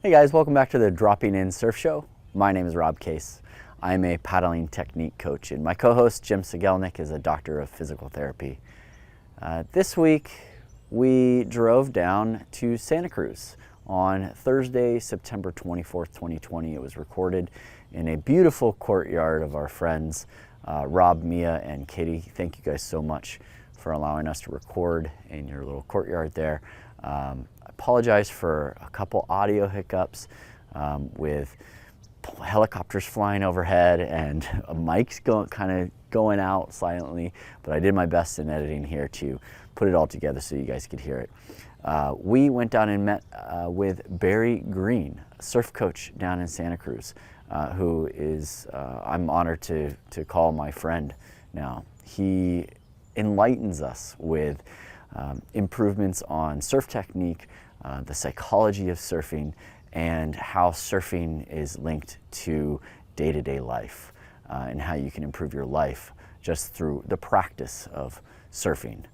Hey guys, welcome back to the Dropping In Surf Show. My name is Rob Case. I'm a paddling technique coach, and my co-host Jim Sigelnik is a doctor of physical therapy. This week we drove down to Santa Cruz on Thursday, September 24th, 2020. It was recorded in a beautiful courtyard of our friends Rob, Mia, and Kitty. Thank you guys so much for allowing us to record in your little courtyard there. Apologize for a couple audio hiccups with helicopters flying overhead and mics going out silently, but I did my best in editing here to put it all together so you guys could hear it. We went down and met with Barry Green, a surf coach down in Santa Cruz, who is, I'm honored to call my friend now. He enlightens us with improvements on surf technique, the psychology of surfing, and how surfing is linked to day-to-day life, and how you can improve your life just through the practice of surfing.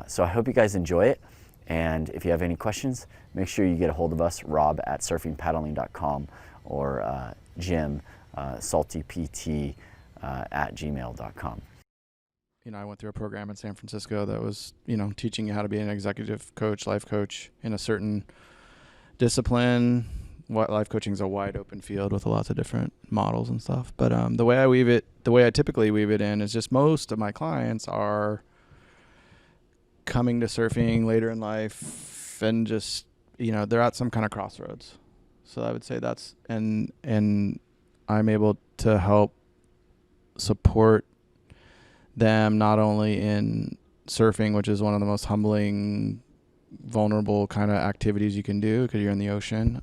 So I hope you guys enjoy it, and if you have any questions, make sure you get a hold of us, Rob at surfingpaddling.com, or Jim, saltypt at gmail.com. I went through a program in San Francisco that was, teaching you how to be an executive coach, life coach in a certain discipline. Life coaching is a wide open field with lots of different models and stuff. But the way I typically weave it in is just most of my clients are coming to surfing later in life and just, they're at some kind of crossroads. So I would say that's, and I'm able to help support them not only in surfing, which is one of the most humbling, vulnerable kind of activities you can do because you're in the ocean.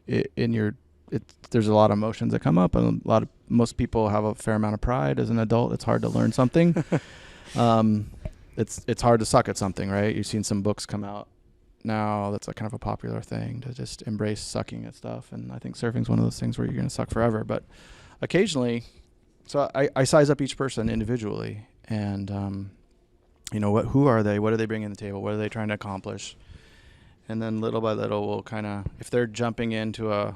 There's a lot of emotions that come up, and most people have a fair amount of pride. As an adult, it's hard to learn something. It's hard to suck at something, right? You've seen some books come out now that's kind of a popular thing to just embrace sucking at stuff, and I think surfing's one of those things where you're going to suck forever. But occasionally, so I size up each person individually, and who are they? What are they bringing to the table? What are they trying to accomplish? And then little by little, we'll kind of, if they're jumping into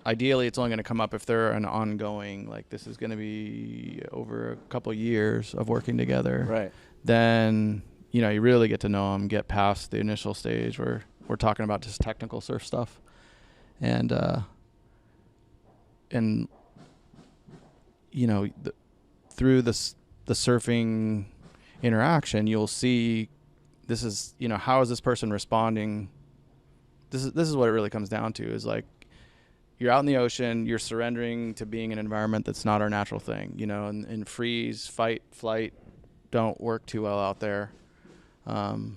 ideally it's only going to come up if they're an ongoing, like this is going to be over a couple of years of working together. Right. Then, you really get to know them, get past the initial stage where we're talking about just technical surf stuff. And through the surfing interaction, you'll see this is, how is this person responding? This is what it really comes down to, is like you're out in the ocean, you're surrendering to being in an environment that's not our natural thing, and freeze, fight, flight don't work too well out there. And,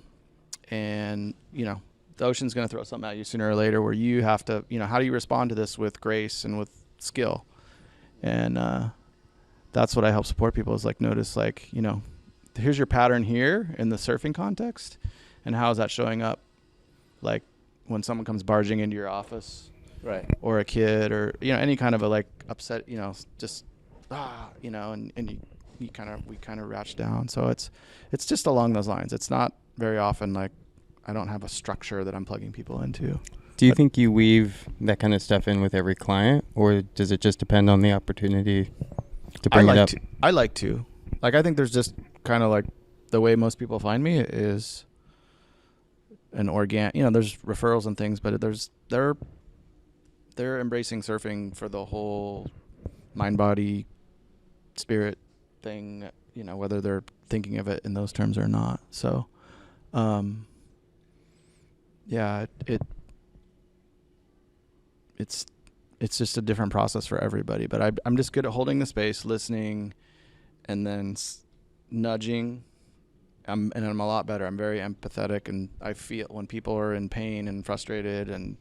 the ocean's going to throw something at you sooner or later where you have to, how do you respond to this with grace and with skill? And, that's what I help support people is like, notice like, here's your pattern here in the surfing context. And how is that showing up? Like when someone comes barging into your office, right? Or a kid or, any kind of a like upset, just, and we kind of ratchet down. So it's just along those lines. It's not very often like I don't have a structure that I'm plugging people into. Do you think you weave that kind of stuff in with every client, or does it just depend on the opportunity to bring it up? I like to. Like, I think there's just kind of like the way most people find me is an there's referrals and things, but they're embracing surfing for the whole mind, body, spirit thing, whether they're thinking of it in those terms or not. So, it's just a different process for everybody, but I'm just good at holding the space, listening, and then nudging. I'm a lot better. I'm very empathetic, and I feel when people are in pain and frustrated and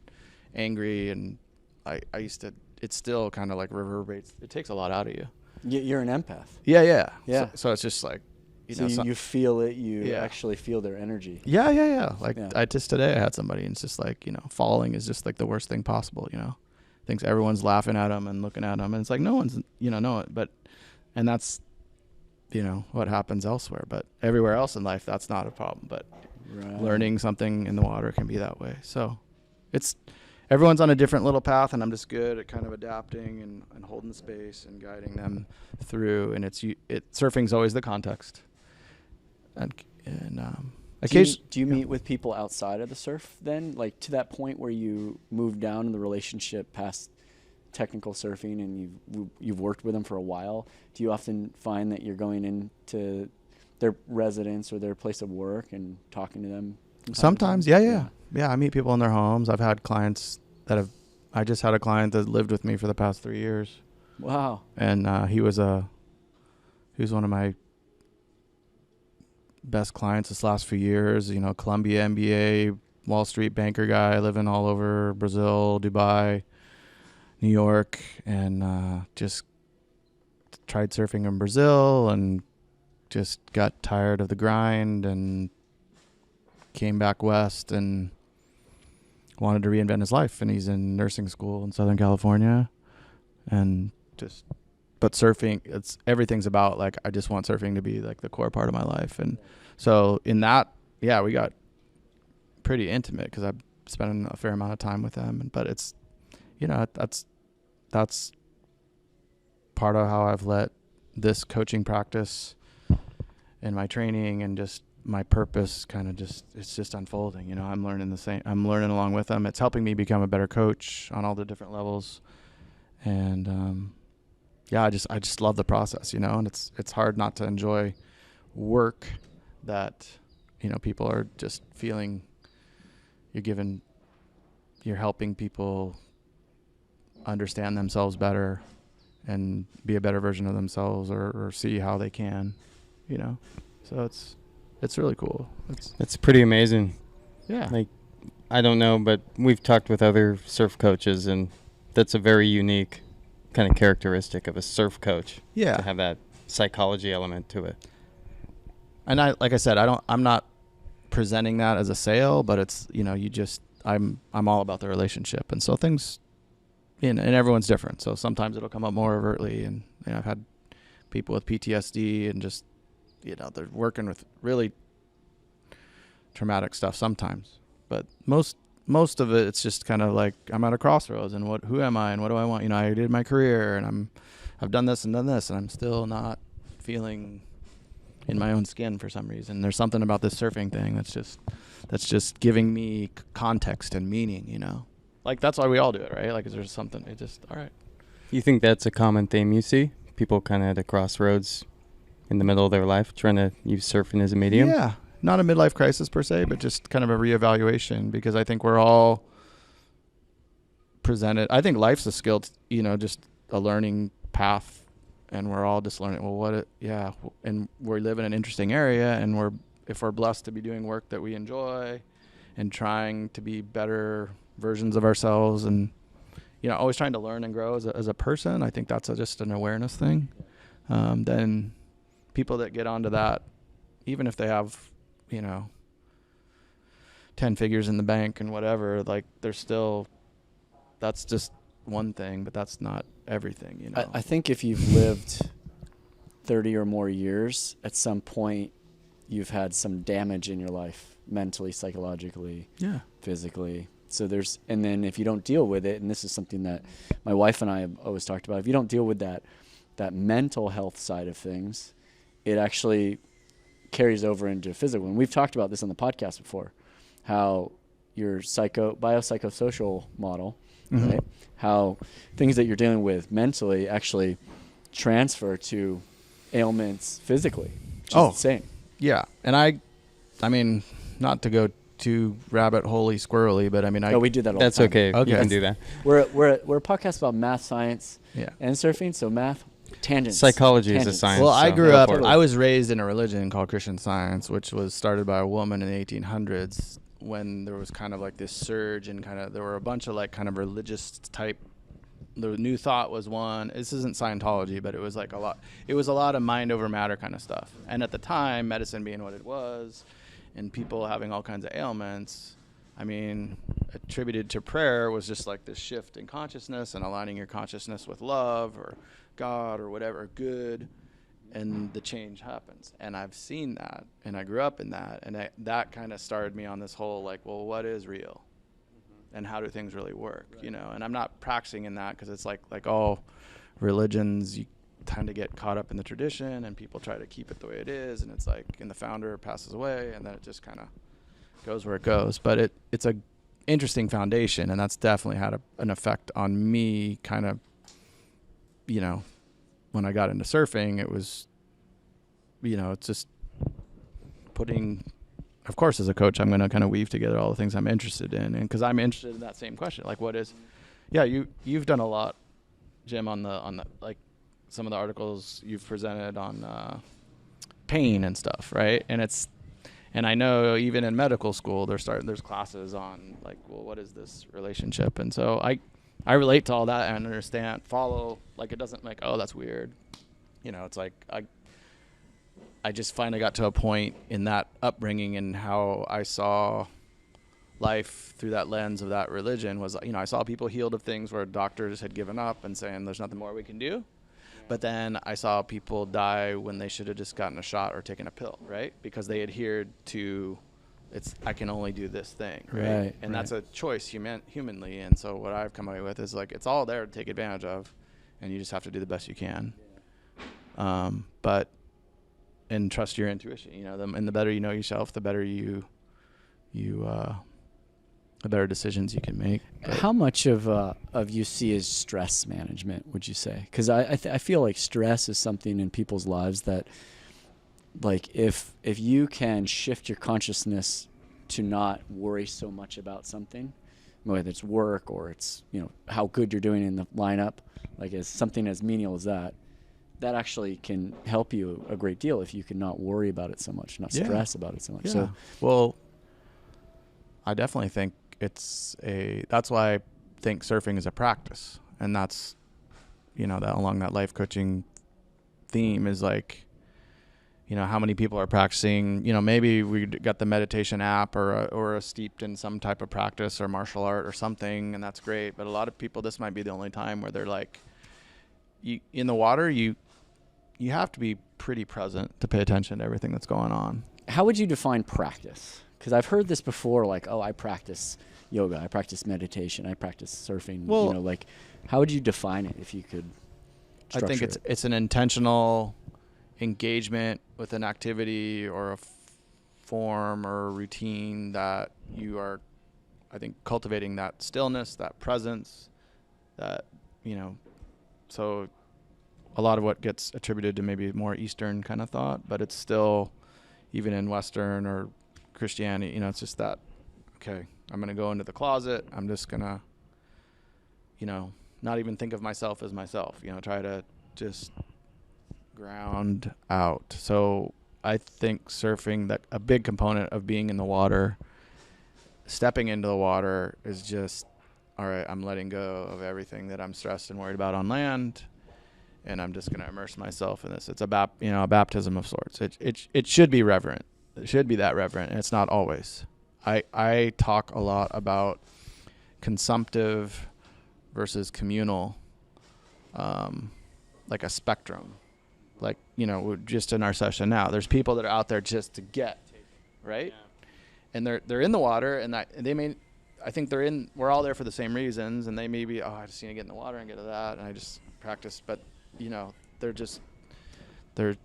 angry, and it still kind of like reverberates. It takes a lot out of you. You're an empath. Yeah. So it's just like, you feel it. You actually feel their energy. Yeah. Like today I had somebody, and it's just like, falling is just like the worst thing possible, Thinks everyone's laughing at them and looking at them, and it's like no one's, and that's, what happens elsewhere. But everywhere else in life, that's not a problem. But learning something in the water can be that way. So everyone's on a different little path, and I'm just good at kind of adapting and holding the space and guiding them through. And surfing's always the context. And occasionally, do you meet with people outside of the surf then, like to that point where you move down in the relationship past technical surfing and you've worked with them for a while? Do you often find that you're going into their residence or their place of work and talking to them? Sometimes, yeah. I meet people in their homes. I've had clients I just had a client that lived with me for the past 3 years. Wow. And he was one of my best clients this last few years. Columbia MBA, Wall Street banker guy, living all over Brazil, Dubai, New York, and just tried surfing in Brazil and just got tired of the grind and came back west and wanted to reinvent his life. And he's in nursing school in Southern California. But surfing, everything's about like, I just want surfing to be like the core part of my life. And so in that, yeah, we got pretty intimate because I've spent a fair amount of time with them. But it's, that's part of how I've let this coaching practice and my training and just my purpose it's just unfolding. I'm learning along with them. It's helping me become a better coach on all the different levels. And, I just love the process, and it's hard not to enjoy work that, people are just feeling you're helping people understand themselves better and be a better version of themselves or see how they can, so it's really cool. It's pretty amazing. Yeah. Like, I don't know, but we've talked with other surf coaches, and that's a very unique kind of characteristic of a surf coach. Yeah. To have that psychology element to it. And like I said, I'm not presenting that as a sale, but it's, I'm all about the relationship. And so things, and everyone's different. So sometimes it'll come up more overtly. And I've had people with PTSD and just, they're working with really traumatic stuff sometimes. But most of it, it's just kind of like I'm at a crossroads and who am I and what do I want? I did my career and I've done this and I'm still not feeling in my own skin for some reason. There's something about this surfing thing that's just giving me context and meaning, Like that's why we all do it, right? Like there's something, it just, all right. You think that's a common theme you see? People kind of at a crossroads in the middle of their life trying to use surfing as a medium? Yeah. Not a midlife crisis per se, but just kind of a reevaluation, because I think we're all presented. I think life's a skill, just a learning path, and we're all just learning. Well, and we live in an interesting area, and if we're blessed to be doing work that we enjoy, and trying to be better versions of ourselves, and always trying to learn and grow as a person. I think that's just an awareness thing. Then people that get onto that, even if they have 10 figures in the bank and whatever, like that's just one thing, but that's not everything, I think if you've lived 30 or more years, at some point you've had some damage in your life, mentally, psychologically, physically. So and then if you don't deal with it, and this is something that my wife and I have always talked about, if you don't deal with that mental health side of things, it actually carries over into physical. And we've talked about this on the podcast before, how your biopsychosocial model, right? How things that you're dealing with mentally actually transfer to ailments physically, which is insane. Yeah. And I mean, not to go too rabbit holey squirrely, but I mean, we do that all that's the time. okay. You can do that. We're a podcast about math, science, and surfing. So math, tangents. Psychology is a science. Well, I grew up, it. I was raised in a religion called Christian Science, which was started by a woman in the 1800s, when there was kind of like this surge and there were a bunch of like kind of religious type. The New Thought was one. This isn't Scientology, but it was like it was a lot of mind over matter kind of stuff. And at the time, medicine being what it was, and people having all kinds of ailments, I mean, attributed to prayer was just like this shift in consciousness and aligning your consciousness with love or God or whatever, good, and the change happens. And I've seen that, and I grew up in that, and that kind of started me on this whole like, well, what is real? and how do things really work, you know? And I'm not practicing in that because it's like all religions, you tend to get caught up in the tradition and people try to keep it the way it is. And it's like, and the founder passes away and then it just kind of goes where it goes. But it's a interesting foundation, and that's definitely had an effect on me kind of, you know, when I got into surfing. It was, you know, it's just putting, of course, as a coach, I'm going to kind of weave together all the things I'm interested in. And because I'm interested in that same question, like what is, yeah, you've done a lot, Jim, on the, like some of the articles you've presented on pain and stuff. Right. And I know even in medical school, there's classes on like, well, what is this relationship? And so I relate to all that and understand, follow, like it doesn't like, oh, that's weird. You know, it's like, I just finally got to a point in that upbringing and how I saw life through that lens of that religion was, you know, I saw people healed of things where doctors had given up and saying there's nothing more we can do. But then I saw people die when they should have just gotten a shot or taken a pill, right? Because they adhered to, I can only do this thing, right? And that's a choice humanly. And so what I've come away with is like, it's all there to take advantage of, and you just have to do the best you can. And trust your intuition, you know, and the better you know yourself, the better the better decisions you can make. But how much of you see as stress management, would you say? Because I feel like stress is something in people's lives that, like, if you can shift your consciousness to not worry so much about something, whether it's work or it's, you know, how good you're doing in the lineup, like as something as menial as that actually can help you a great deal if you can not worry about it so much, not stress about it so much. Yeah. So, well, I definitely think that's why I think surfing is a practice. And that's, you know, that along that life coaching theme is like, you know, how many people are practicing, you know, maybe we got the meditation app or a steeped in some type of practice or martial art or something, and that's great. But a lot of people, this might be the only time where they're like, in the water, you have to be pretty present to pay attention to everything that's going on. how would you define practice? Because I've heard this before, like, oh, I practice yoga, I practice meditation, I practice surfing. Well, you know, like, how would you define it if you could I think it's an intentional engagement with an activity or a form or a routine that you are, I think, cultivating that stillness, that presence, that, you know, so a lot of what gets attributed to maybe more Eastern kind of thought, but it's still, even in Western or Christianity, you know, it's just that, okay, I'm going to go into the closet. I'm just going to, you know, not even think of myself as myself, you know, try to just ground out. So I think surfing, that a big component of being in the water, stepping into the water, is just, all right, I'm letting go of everything that I'm stressed and worried about on land, and I'm just going to immerse myself in this. It's a baptism of sorts. It should be reverent. It should be that reverent, and it's not always. I talk a lot about consumptive versus communal, like a spectrum. Like, you know, just in our session now, there's people that are out there just to get, right? Yeah. And they're in the water, and they may, I think we're all there for the same reasons, and they may be, I just need to get in the water and get to that, and I just practice. But, you know, they're just, their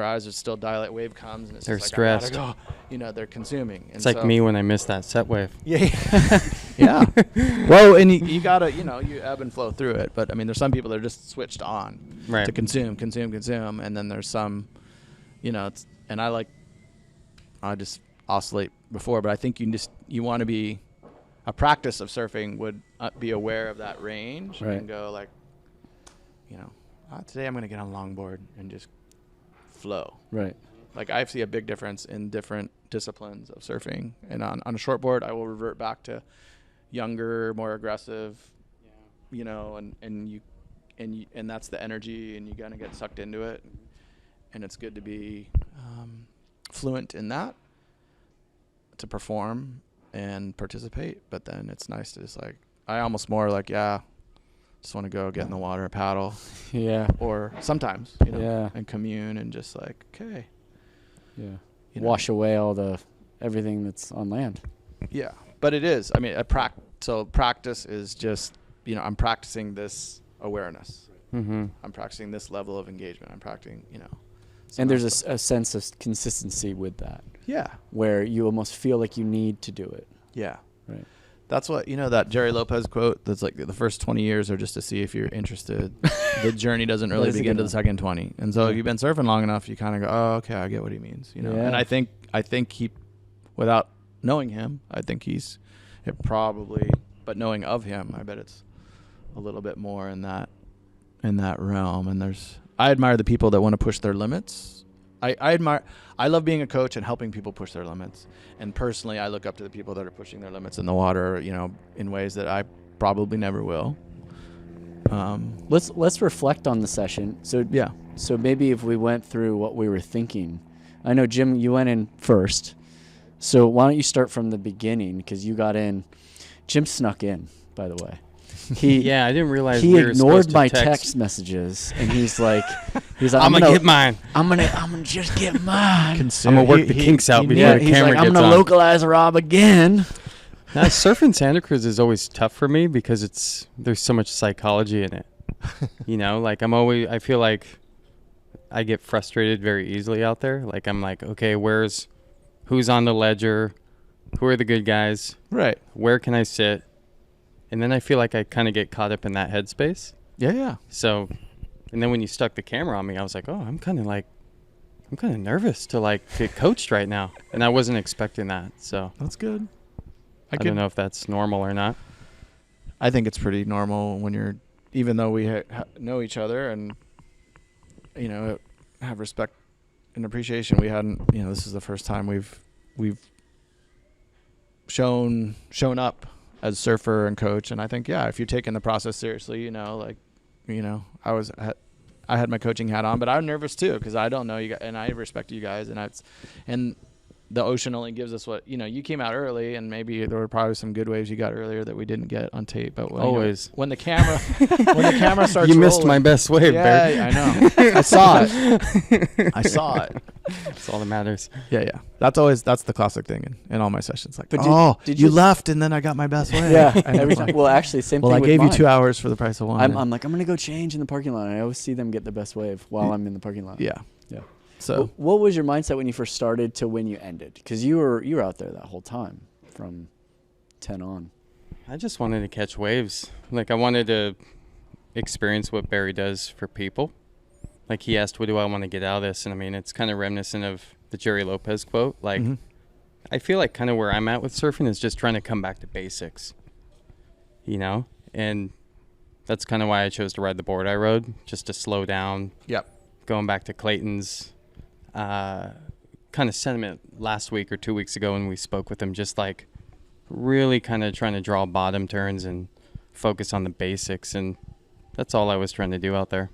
eyes are still dilate, wave comes, and it's they're just stressed. like, I gotta go. You know, they're consuming. And It's like me when I miss that set wave. Yeah. Yeah. Well, and you gotta, you know, you ebb and flow through it. But I mean, there's some people that are just switched on Right. to consume. And then there's some, you know, I just oscillate before, but I think you want to be, a practice of surfing would be aware of that range, Right. and go like, you know, today I'm going to get on a longboard and just flow. Right. Like, I see a big difference in different disciplines of surfing. And on a shortboard, I will revert back to younger, more aggressive, you know, and that's the energy, and you kind of get sucked into it. And it's good to be fluent in that, to perform and participate. But then it's nice to just like, I almost more like, just want to go get in the water, paddle. Yeah. Or sometimes, you know, Yeah. and commune and just like, okay. Yeah. You know. Wash away everything that's on land. Yeah. But it is, I mean, So practice is just, I'm practicing this awareness. Mm-hmm. I'm practicing this level of engagement. I'm practicing, And there's a sense of consistency with that, Yeah. where you almost feel like you need to do it. Yeah. Right. That's what, that Jerry Lopez quote that's like the first 20 years are just to see if you're interested. The journey doesn't really That is a begin good to the one. second 20. And so Yeah. if you've been surfing long enough, you kind of go, oh, okay, I get what he means, Yeah. And I think he, without knowing him, I think it probably, but knowing of him, I bet it's a little bit more in that realm. And I admire the people that want to push their limits. I love being a coach and helping people push their limits. And personally, I look up to the people that are pushing their limits in the water, in ways that I probably never will. Let's reflect on the session. So Yeah. So maybe if we went through what we were thinking. I know, Jim, you went in first. So why don't you start from the beginning, because you got in. Jim snuck in, by the way. Yeah, I didn't realize he we were ignored supposed to my text. messages, and he's like, I'm gonna get mine. I'm gonna just get mine. I'm gonna work the kinks out before Yeah, the he's camera like, I'm gets gonna on. localize Rob again. Now, surfing Santa Cruz is always tough for me because there's so much psychology in it. I feel like I get frustrated very easily out there. Like I'm like, okay, who's on the ledger? Who are the good guys? Right. Where can I sit? And then I feel like I kind of get caught up in that headspace. Yeah. So, and then when you stuck the camera on me, I was like, oh, I'm kind of nervous to get coached right now. And I wasn't expecting that. So That's good. I don't know if that's normal or not. I think it's pretty normal when even though we know each other and, have respect and appreciation. We hadn't, this is the first time we've shown up as surfer and coach. And I think, if you're taking the process seriously, I had my coaching hat on, but I'm nervous too, because I don't know you guys, and I respect you guys, and the ocean only gives us what, you came out early, and maybe there were probably some good waves you got earlier that we didn't get on tape, but Always. When the camera starts You missed rolling, my best wave, Bear. yeah, I know. I saw it. That's all that matters. Yeah. That's the classic thing in all my sessions. Like, But did you you- left and then I got my best wave. Yeah, And every it's time. like, Well, actually, same well, thing I with gave you mine. 2 hours for the price of one. I'm like, I'm gonna go change in the parking lot. And I always see them get the best wave while I'm in the parking lot. yeah. Yeah. So What was your mindset when you first started to when you ended? Because you were out there that whole time from 10 on. I just wanted to catch waves. I wanted to experience what Barry does for people. He asked, what do I want to get out of this? And I mean, it's kind of reminiscent of the Jerry Lopez quote. Mhm. I feel like kind of where I'm at with surfing is just trying to come back to basics, and that's kind of why I chose to ride the board I rode, just to slow down. Yep. Going back to Clayton's kind of sentiment last week or 2 weeks ago when we spoke with him, just really kind of trying to draw bottom turns and focus on the basics, and that's all I was trying to do out there.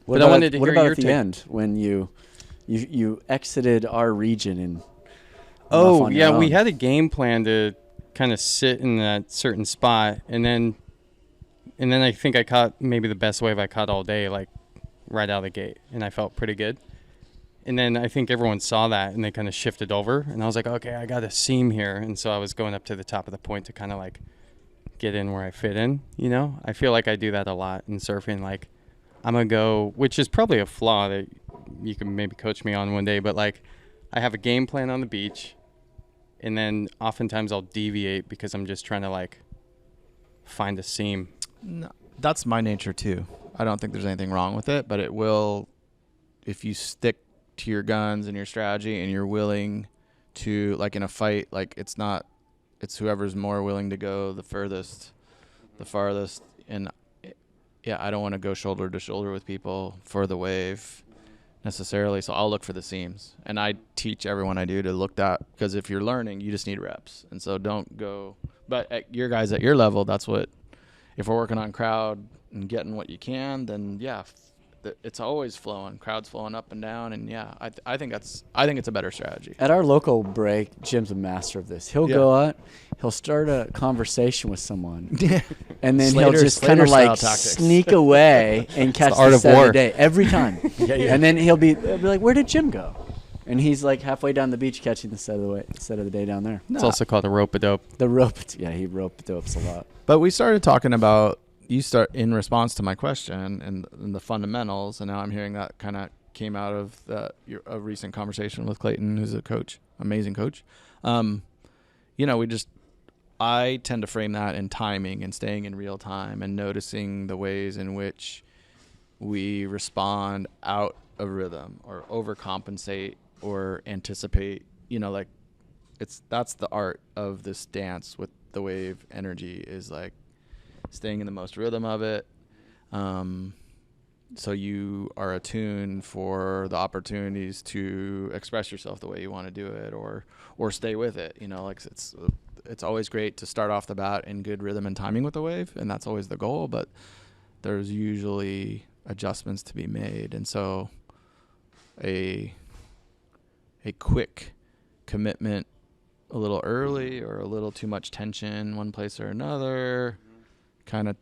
What But I about, wanted to what hear about your at the take. end when you exited our region and went off Oh, on yeah, your we own? had a game plan to kind of sit in that certain spot, and then I think I caught maybe the best wave I caught all day, right out of the gate, and I felt pretty good. And then I think everyone saw that, and they kind of shifted over, and I was like, okay, I got a seam here, and so I was going up to the top of the point to kind of get in where I fit in, I feel like I do that a lot in surfing, I'm going to go, which is probably a flaw that you can maybe coach me on one day, but I have a game plan on the beach, and then oftentimes I'll deviate because I'm just trying to find a seam. No, that's my nature too. I don't think there's anything wrong with it, but it will, if you stick to your guns and your strategy and you're willing to, in a fight, it's whoever's more willing to go the furthest, the farthest. And I don't want to go shoulder to shoulder with people for the wave necessarily. So I'll look for the seams, and I teach everyone I do to look that, because if you're learning, you just need reps. And so don't go, but at your guys at your level, that's what, if we're working on crowd and getting what you can, then it's always flowing. Crowd's flowing up and down, and I think it's a better strategy. At our local break, Jim's a master of this. He'll go out, he'll start a conversation with someone, and then he'll just kind of Slater style tactics. sneak away and catch the art the of set of war. the day every time. And then he'll be like, "Where did Jim go?" And he's like halfway down the beach catching the set of the day down there. It's also called a rope-a-dope. The rope, yeah, he rope-a-dopes a lot. But we started talking about, in response to my question and the fundamentals, and now I'm hearing that kind of came out of a recent conversation with Clayton, who's a coach, amazing coach. I tend to frame that in timing and staying in real time and noticing the ways in which we respond out of rhythm or overcompensate or anticipate, that's the art of this dance with the wave energy, is like staying in the most rhythm of it. So you are attuned for the opportunities to express yourself the way you want to do it, or stay with it. It's always great to start off the bat in good rhythm and timing with the wave, and that's always the goal, but there's usually adjustments to be made. And so a quick commitment a little early or a little too much tension one place or another kind of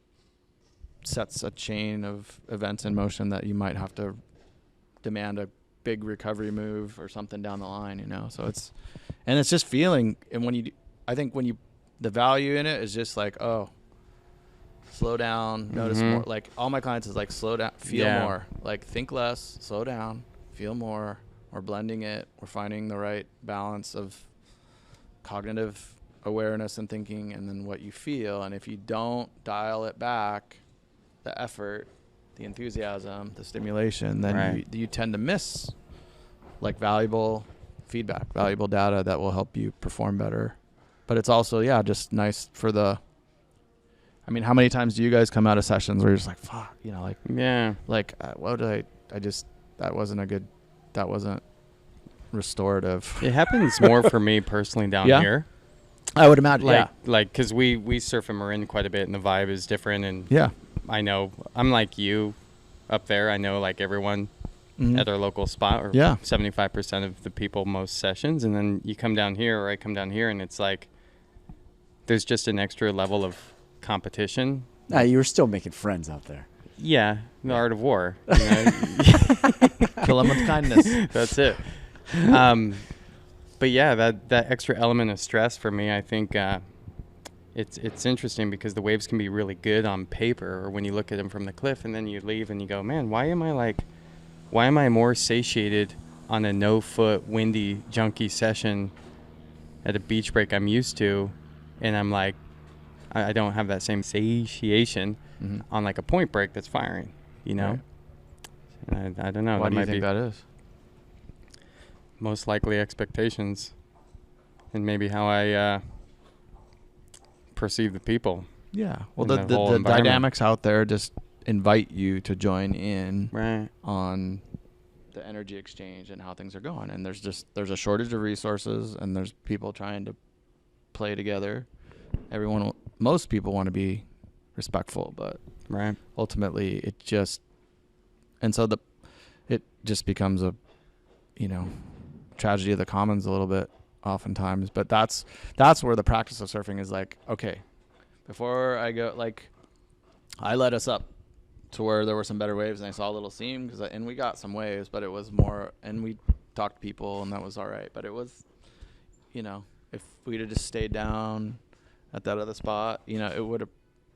sets a chain of events in motion that you might have to demand a big recovery move or something down the line, So it's just feeling. And the value in it is just like, slow down, notice more. Like all my clients is like, slow down, feel more, like think less, slow down, feel more. We're blending it. We're finding the right balance of cognitive awareness and thinking, and then what you feel. And if you don't dial it back, the effort, the enthusiasm, the stimulation, then you tend to miss like valuable feedback, valuable data that will help you perform better. But it's also, just nice for how many times do you guys come out of sessions where you're just like, fuck, that wasn't restorative. It happens more for me personally down here. I would imagine, because we surf in Marin quite a bit, and the vibe is different. And I know I'm like you up there. I know like everyone at their local spot, or 75% of the people most sessions. And then you come down here, or I come down here, and it's like there's just an extra level of competition. You were still making friends out there. Yeah, the art of war. Kill them with kindness. That's it. But yeah, that extra element of stress for me, I think it's interesting because the waves can be really good on paper, or when you look at them from the cliff, and then you leave and you go, man, why am I more satiated on a no-foot, windy, junky session at a beach break I'm used to, and I'm like, I don't have that same satiation on like a point break that's firing, Right. And I don't know. Why do you think that is? Most likely expectations, and maybe how I perceive the people. Yeah. Well, the dynamics out there just invite you to join in on the energy exchange and how things are going. And there's a shortage of resources, and there's people trying to play together. Most people want to be respectful, but ultimately it just becomes a, tragedy of the commons a little bit oftentimes. But that's where the practice of surfing is like, okay, before I go, like I led us up to where there were some better waves, and I saw a little seam and we got some waves, but it was more, and we talked to people, and that was all right. But it was, if we'd have just stayed down at that other spot, it would have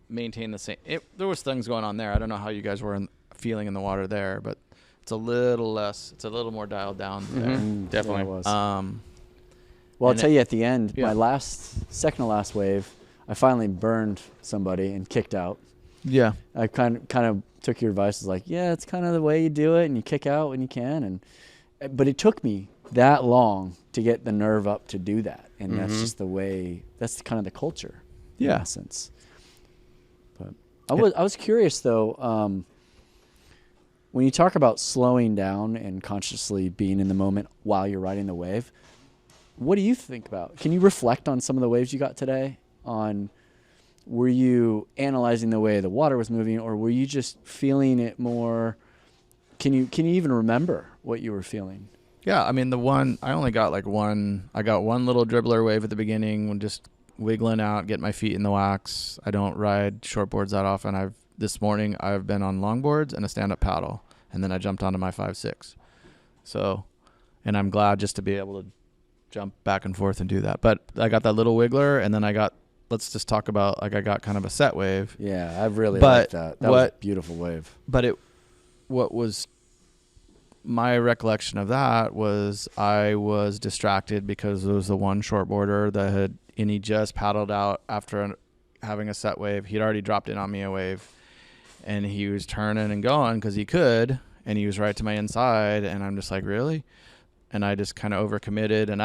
maintained the same. There was things going on there. I don't know how you guys were feeling in the water there, but it's a little more dialed down there. Definitely was. Well, I'll tell you at the end, my second to last wave, I finally burned somebody and kicked out. Yeah. I kind of took your advice. It's like, it's kind of the way you do it, and you kick out when you can. But it took me that long to get the nerve up to do that. And that's just the way, that's kind of the culture in essence. But I was curious though, when you talk about slowing down and consciously being in the moment while you're riding the wave, what do you think about? Can you reflect on some of the waves you got today? Were you analyzing the way the water was moving, or were you just feeling it more? Can you even remember what you were feeling? Yeah, I mean, I only got I got one little dribbler wave at the beginning, just wiggling out, getting my feet in the wax. I don't ride shortboards that often. This morning I've been on longboards and a stand-up paddle, and then I jumped onto my 5.6. So And I'm glad just to be able to jump back and forth and do that. But I got that little wiggler, and then let's just talk about, like, I got kind of a set wave. Yeah, I really liked that. That was a beautiful wave. But what was my recollection of that was I was distracted because there was the one shortboarder and he just paddled out after having a set wave. He'd already dropped in on me a wave, and he was turning and going because he could, and he was right to my inside, and I'm just like, really? And I just kind of overcommitted, and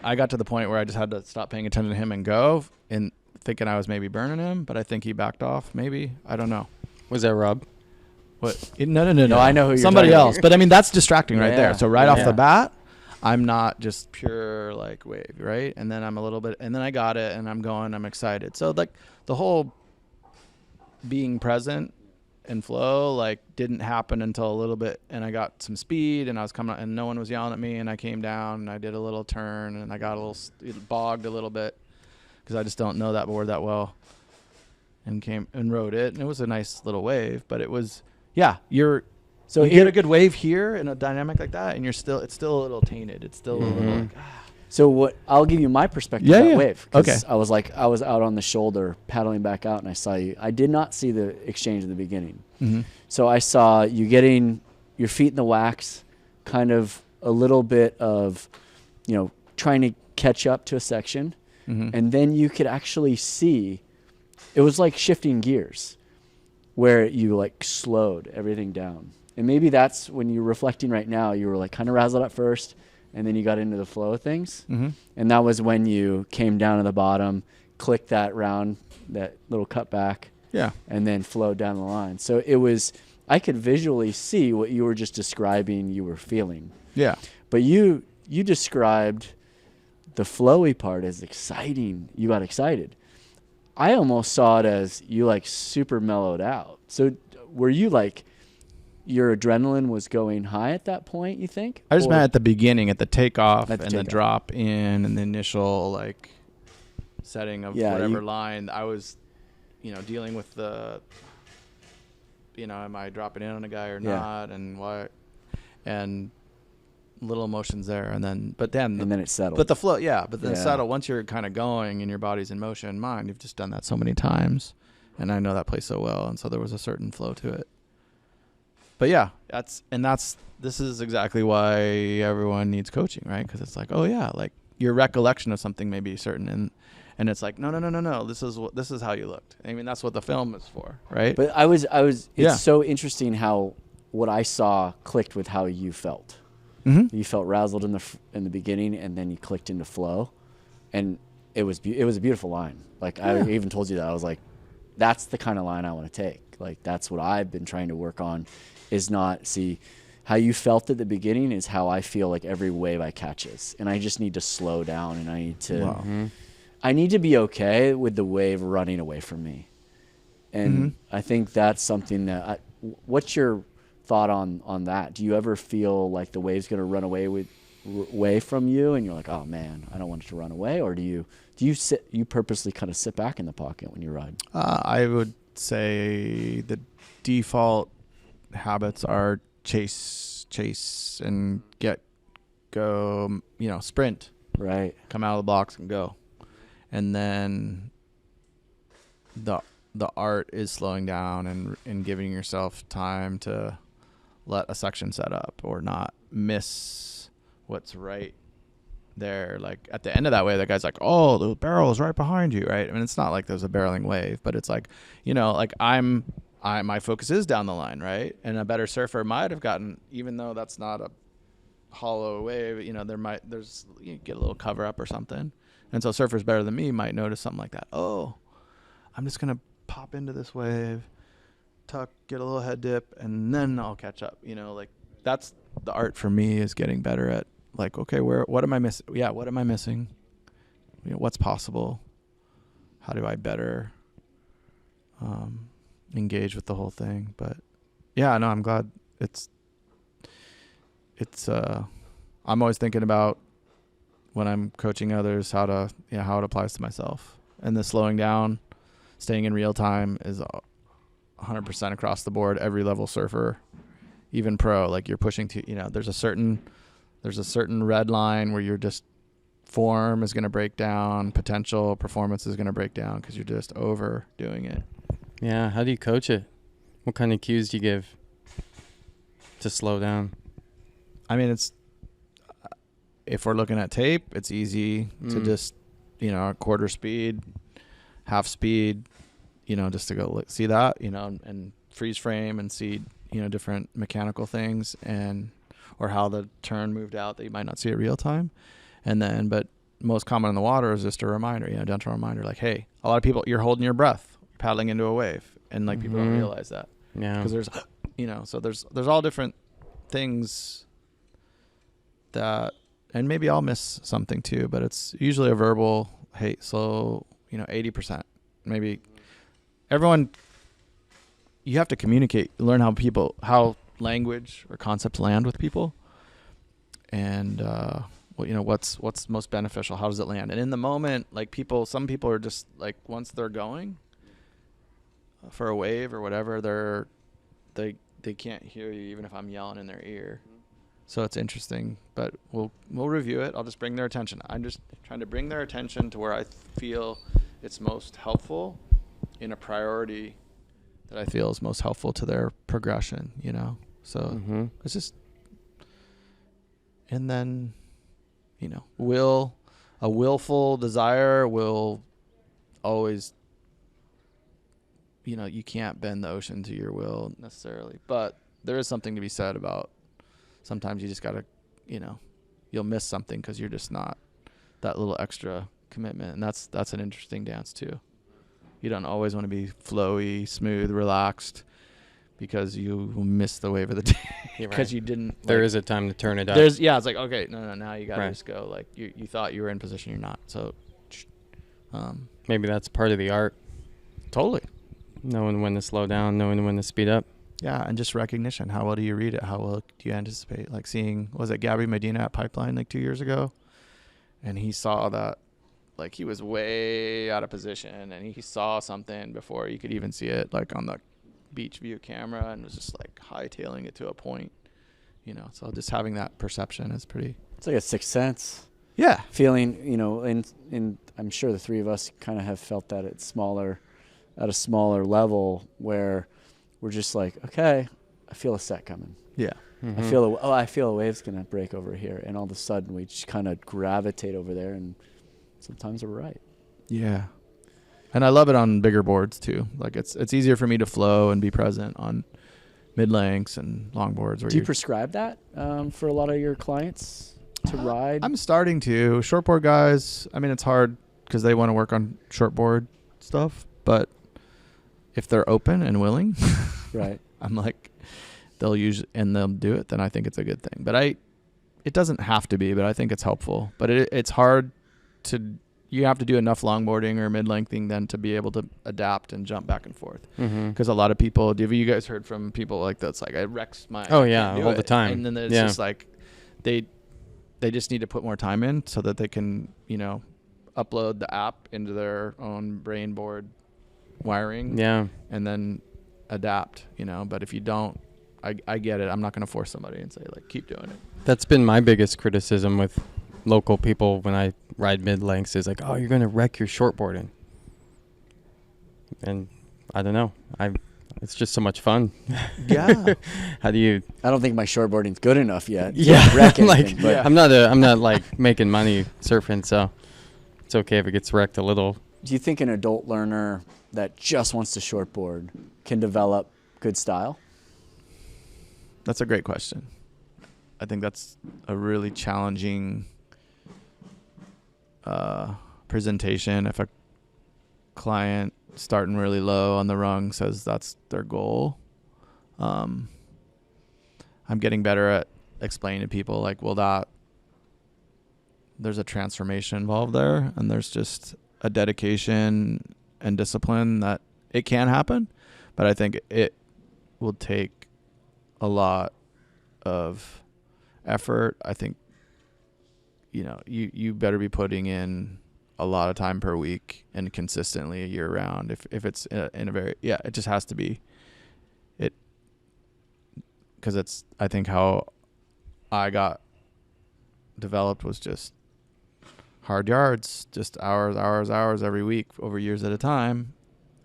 I got to the point where I just had to stop paying attention to him and go, and thinking I was maybe burning him, but I think he backed off, maybe. I don't know. Was that Rob? What? No, I know who you're somebody talking else. But I mean, that's distracting right there. So right off Yeah. the bat, I'm not just pure like wave, right? And then I'm a little bit, and then I got it, and I'm excited. So like the whole being present and flow like didn't happen until a little bit, and I got some speed, and I was coming, and no one was yelling at me, and I came down, and I did a little turn, and I got it bogged a little bit because I just don't know that board that well, and came and rode it, and it was a nice little wave, but it was. Yeah, you get a good wave here in a dynamic like that, and it's still a little tainted. It's still a little like, So I'll give you my perspective of that wave. Okay. I was out on the shoulder paddling back out, and I saw you. I did not see the exchange in the beginning. Mm-hmm. So I saw you getting your feet in the wax, kind of a little bit of, trying to catch up to a section. Mm-hmm. And then you could actually see, it was like shifting gears, where you like slowed everything down. And maybe that's when you're reflecting right now, you were like kind of razzled at first, and then you got into the flow of things. Mm-hmm. And that was when you came down to the bottom, clicked that round, that little cut back, and then flowed down the line. So I could visually see what you were just describing you were feeling. Yeah. But you described the flowy part as exciting. You got excited. I almost saw it as you like super mellowed out. So were you like, your adrenaline was going high at that point, you think? I just meant at the beginning, at the takeoff At the and the takeoff. drop in and the initial like setting of whatever line. I was, dealing with the, am I dropping in on a guy or not, and what, and little emotions there, and then it settled. But the flow, settle once you're kind of going and your body's in motion. Mine, you've just done that so many times, and I know that place so well, and so there was a certain flow to it. But yeah, this is exactly why everyone needs coaching, right? Because it's like, oh yeah, like your recollection of something may be certain, and it's like, no, this is how you looked. I mean, that's what the film is for, right? But it's so interesting how what I saw clicked with how you felt. Mm-hmm. You felt razzled in the beginning, and then you clicked into flow, and it was a beautiful line. Like I even told you that I was like, that's the kind of line I want to take. Like that's what I've been trying to work on, is not see how you felt at the beginning is how I feel like every wave I catch is, and I just need to slow down, and I need to be okay with the wave running away from me, and I think that's something that what's your thought on that? Do you ever feel like the wave's going to run away from you, and you're like, oh man, I don't want it to run away? Or do you purposely kind of sit back in the pocket when you ride? I would say the default habits are chase and go, sprint, Right. come out of the blocks and go. And then the art is slowing down and giving yourself time to let a section set up or not miss what's right there. Like at the end of that wave, that guy's like, oh, the barrel is right behind you, right? I mean, it's not like there's a barreling wave, but it's like, like my focus is down the line, right? And a better surfer might have gotten, even though that's not a hollow wave, you get a little cover up or something. And so surfers better than me might notice something like that. Oh, I'm just going to pop into this wave, tuck, get a little head dip, and then I'll catch up. Like that's the art for me, is getting better at like, okay, what am I missing? Yeah, what am I missing? What's possible? How do I better engage with the whole thing? But yeah, no, I'm glad it's I'm always thinking about when I'm coaching others how it applies to myself. And the slowing down, staying in real time is 100% across the board. Every level surfer, even pro, like you're pushing to, there's a certain there's a certain red line where you're just form is going to break down, potential performance is going to break down because you're just overdoing it. Yeah. How do you coach it? What kind of cues do you give to slow down? I mean, it's if we're looking at tape, it's easy to just, quarter speed, half speed, just to go see that, and freeze frame and see, different mechanical things or how the turn moved out that you might not see at real time. And then, but most common in the water is just a reminder, gentle reminder, like, hey, a lot of people, you're holding your breath, paddling into a wave. And like people don't realize that. Yeah. Because there's, so there's all different things that, and maybe I'll miss something too, but it's usually a verbal, hey, slow, 80%. Maybe everyone, you have to communicate, learn how language or concepts land with people. And, what's most beneficial? How does it land? And in the moment, like some people are just like, once they're going for a wave or whatever, they can't hear you even if I'm yelling in their ear. So it's interesting, but we'll review it. I'll just bring their attention. I'm just trying to bring their attention to where I feel it's most helpful in a priority that I feel is most helpful to their progression, So it's just, and then, a willful desire will always, you can't bend the ocean to your will necessarily, but there is something to be said about sometimes you just got to, you'll miss something because you're just not that little extra commitment. And that's an interesting dance too. You don't always want to be flowy, smooth, relaxed because you will miss the wave of the day because you didn't. There is a time to turn it up. It's like, okay, no, now you got to just go. Like you thought you were in position, you're not. So maybe that's part of the art. Totally. Knowing when to slow down, knowing when to speed up. Yeah, and just recognition. How well do you read it? How well do you anticipate? Like seeing, was it Gabby Medina at Pipeline like 2 years ago? And he saw that, like he was way out of position, and he saw something before you could even see it, like on the beach view camera, and was just like hightailing it to a point, So just having that perception is pretty. It's like a sixth sense. Yeah. Feeling, and I'm sure the three of us kind of have felt that at a smaller level where we're just like, okay, I feel a set coming. Yeah. I feel a wave's going to break over here. And all of a sudden we just kind of gravitate over there, and sometimes we're right. Yeah. And I love it on bigger boards too. Like it's easier for me to flow and be present on mid-lengths and long boards. Do you prescribe that for a lot of your clients to ride? I'm starting to. Shortboard guys, I mean, it's hard because they want to work on shortboard stuff, but if they're open and willing, right, I'm like, they'll do it, then I think it's a good thing. But it doesn't have to be, but I think it's helpful. But it's hard you have to do enough longboarding or mid-lengthing then to be able to adapt and jump back and forth. Because a lot of people, have you guys heard from people like that's like, I wrecks my, all the time. And then it's just like, they just need to put more time in so that they can, upload the app into their own brain board wiring, and then adapt, but if you don't, I get it. I'm not going to force somebody and say like, keep doing it. That's been my biggest criticism with local people when I ride mid lengths is like, oh, you're going to wreck your shortboarding. And I don't know. It's just so much fun. Yeah. How do you? I don't think my shortboarding's good enough yet. Yeah. Wreck anything, like, yeah. I'm not like making money surfing, so it's okay if it gets wrecked a little. Do you think an adult learner that just wants to shortboard can develop good style? That's a great question. I think that's a really challenging presentation. If a client starting really low on the rung says that's their goal, I'm getting better at explaining to people like, well, there's a transformation involved there, and there's just a dedication and discipline that it can happen, but I think it will take a lot of effort. I think, you better be putting in a lot of time per week and consistently year round. If it's in a very, it just has to be it, because it's, I think, how I got developed was just hard yards, just hours every week over years at a time.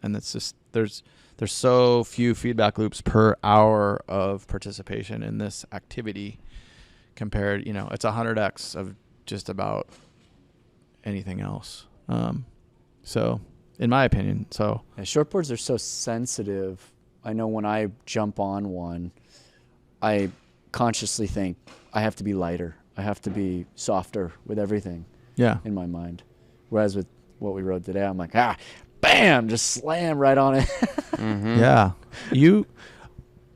And it's just, there's so few feedback loops per hour of participation in this activity compared, it's 100x of just about anything else. So in my opinion, shortboards are so sensitive. I know when I jump on one, I consciously think I have to be lighter. I have to be softer with everything. Yeah. In my mind. Whereas with what we rode today, I'm like, bam, just slam right on it. Mm-hmm. Yeah.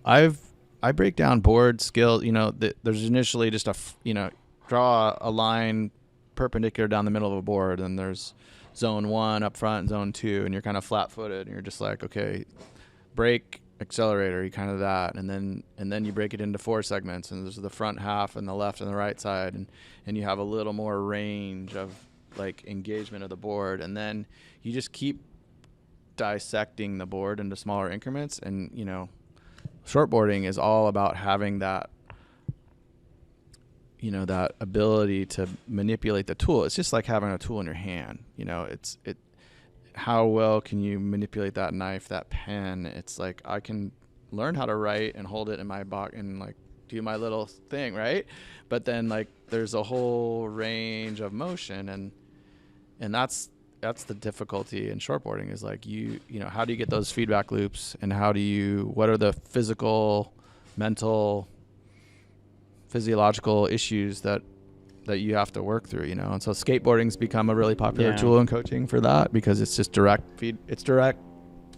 I break down board skill, there's initially just draw a line perpendicular down the middle of a board, and there's zone 1 up front and zone 2, and you're kind of flat footed, and you're just like, okay, brake, accelerator, you kind of that, and then you break it into 4 segments, and there's the front half and the left and the right side, and you have a little more range of like engagement of the board, and then you just keep dissecting the board into smaller increments. And shortboarding is all about having that that ability to manipulate the tool. It's just like having a tool in your hand. How well can you manipulate that knife, that pen? It's like I can learn how to write and hold it in my box and like do my little thing, right? But then like there's a whole range of motion, and that's the difficulty in shortboarding is like how do you get those feedback loops, and what are the physical, mental, physiological issues that you have to work through, and so skateboarding's become a really popular tool in coaching for that, because it's just direct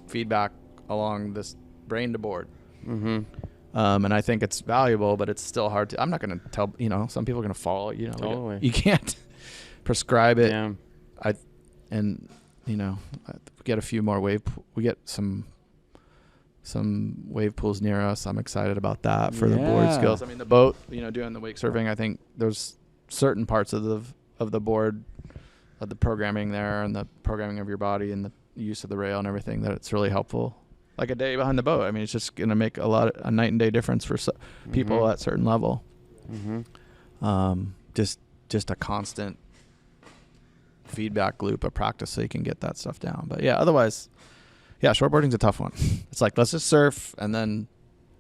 feedback along this brain to board. Mm-hmm. And I think it's valuable, but it's still hard to, I'm not going to tell, some people are going to follow, Totally. You can't prescribe it. Yeah. We get a few more we get some wave pools near us. I'm excited about that for the board skills. I mean, the boat, doing the wake surfing, I think there's certain parts of the board, of the programming there, and the programming of your body and the use of the rail and everything, that it's really helpful. Like a day behind the boat. I mean, it's just going to make a night and day difference for people at a certain level. Mm-hmm. Just a constant feedback loop of practice so you can get that stuff down. But yeah, otherwise, shortboarding's a tough one. It's like, let's just surf and then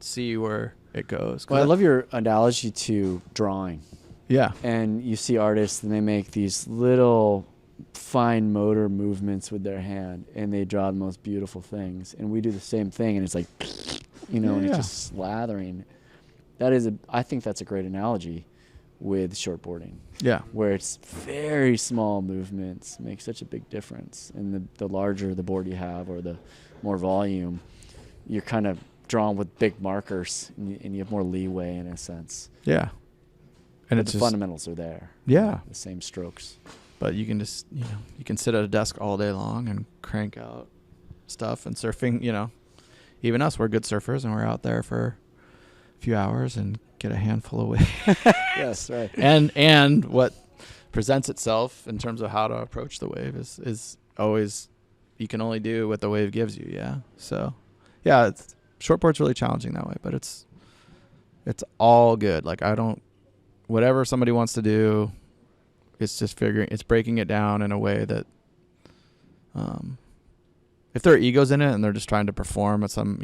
see where it goes. Well, I love your analogy to drawing. Yeah. And you see artists and they make these little fine motor movements with their hand, and they draw the most beautiful things. And we do the same thing, and it's like, and it's just slathering. I think that's a great analogy with shortboarding. Yeah. Where it's very small movements make such a big difference. And the larger the board you have, or the more volume, you're kind of drawn with big markers, and you have more leeway in a sense. Yeah. And but the fundamentals are there. Yeah. The same strokes. But you can just, you can sit at a desk all day long and crank out stuff. And surfing, even us, we're good surfers, and we're out there for a few hours and get a handful of waves. Yes, right. And what presents itself in terms of how to approach the wave is always, you can only do what the wave gives you. Yeah. So, yeah, shortboard's really challenging that way, but it's all good. Like, whatever somebody wants to do, it's just it's breaking it down in a way that, if there are egos in it and they're just trying to perform at some,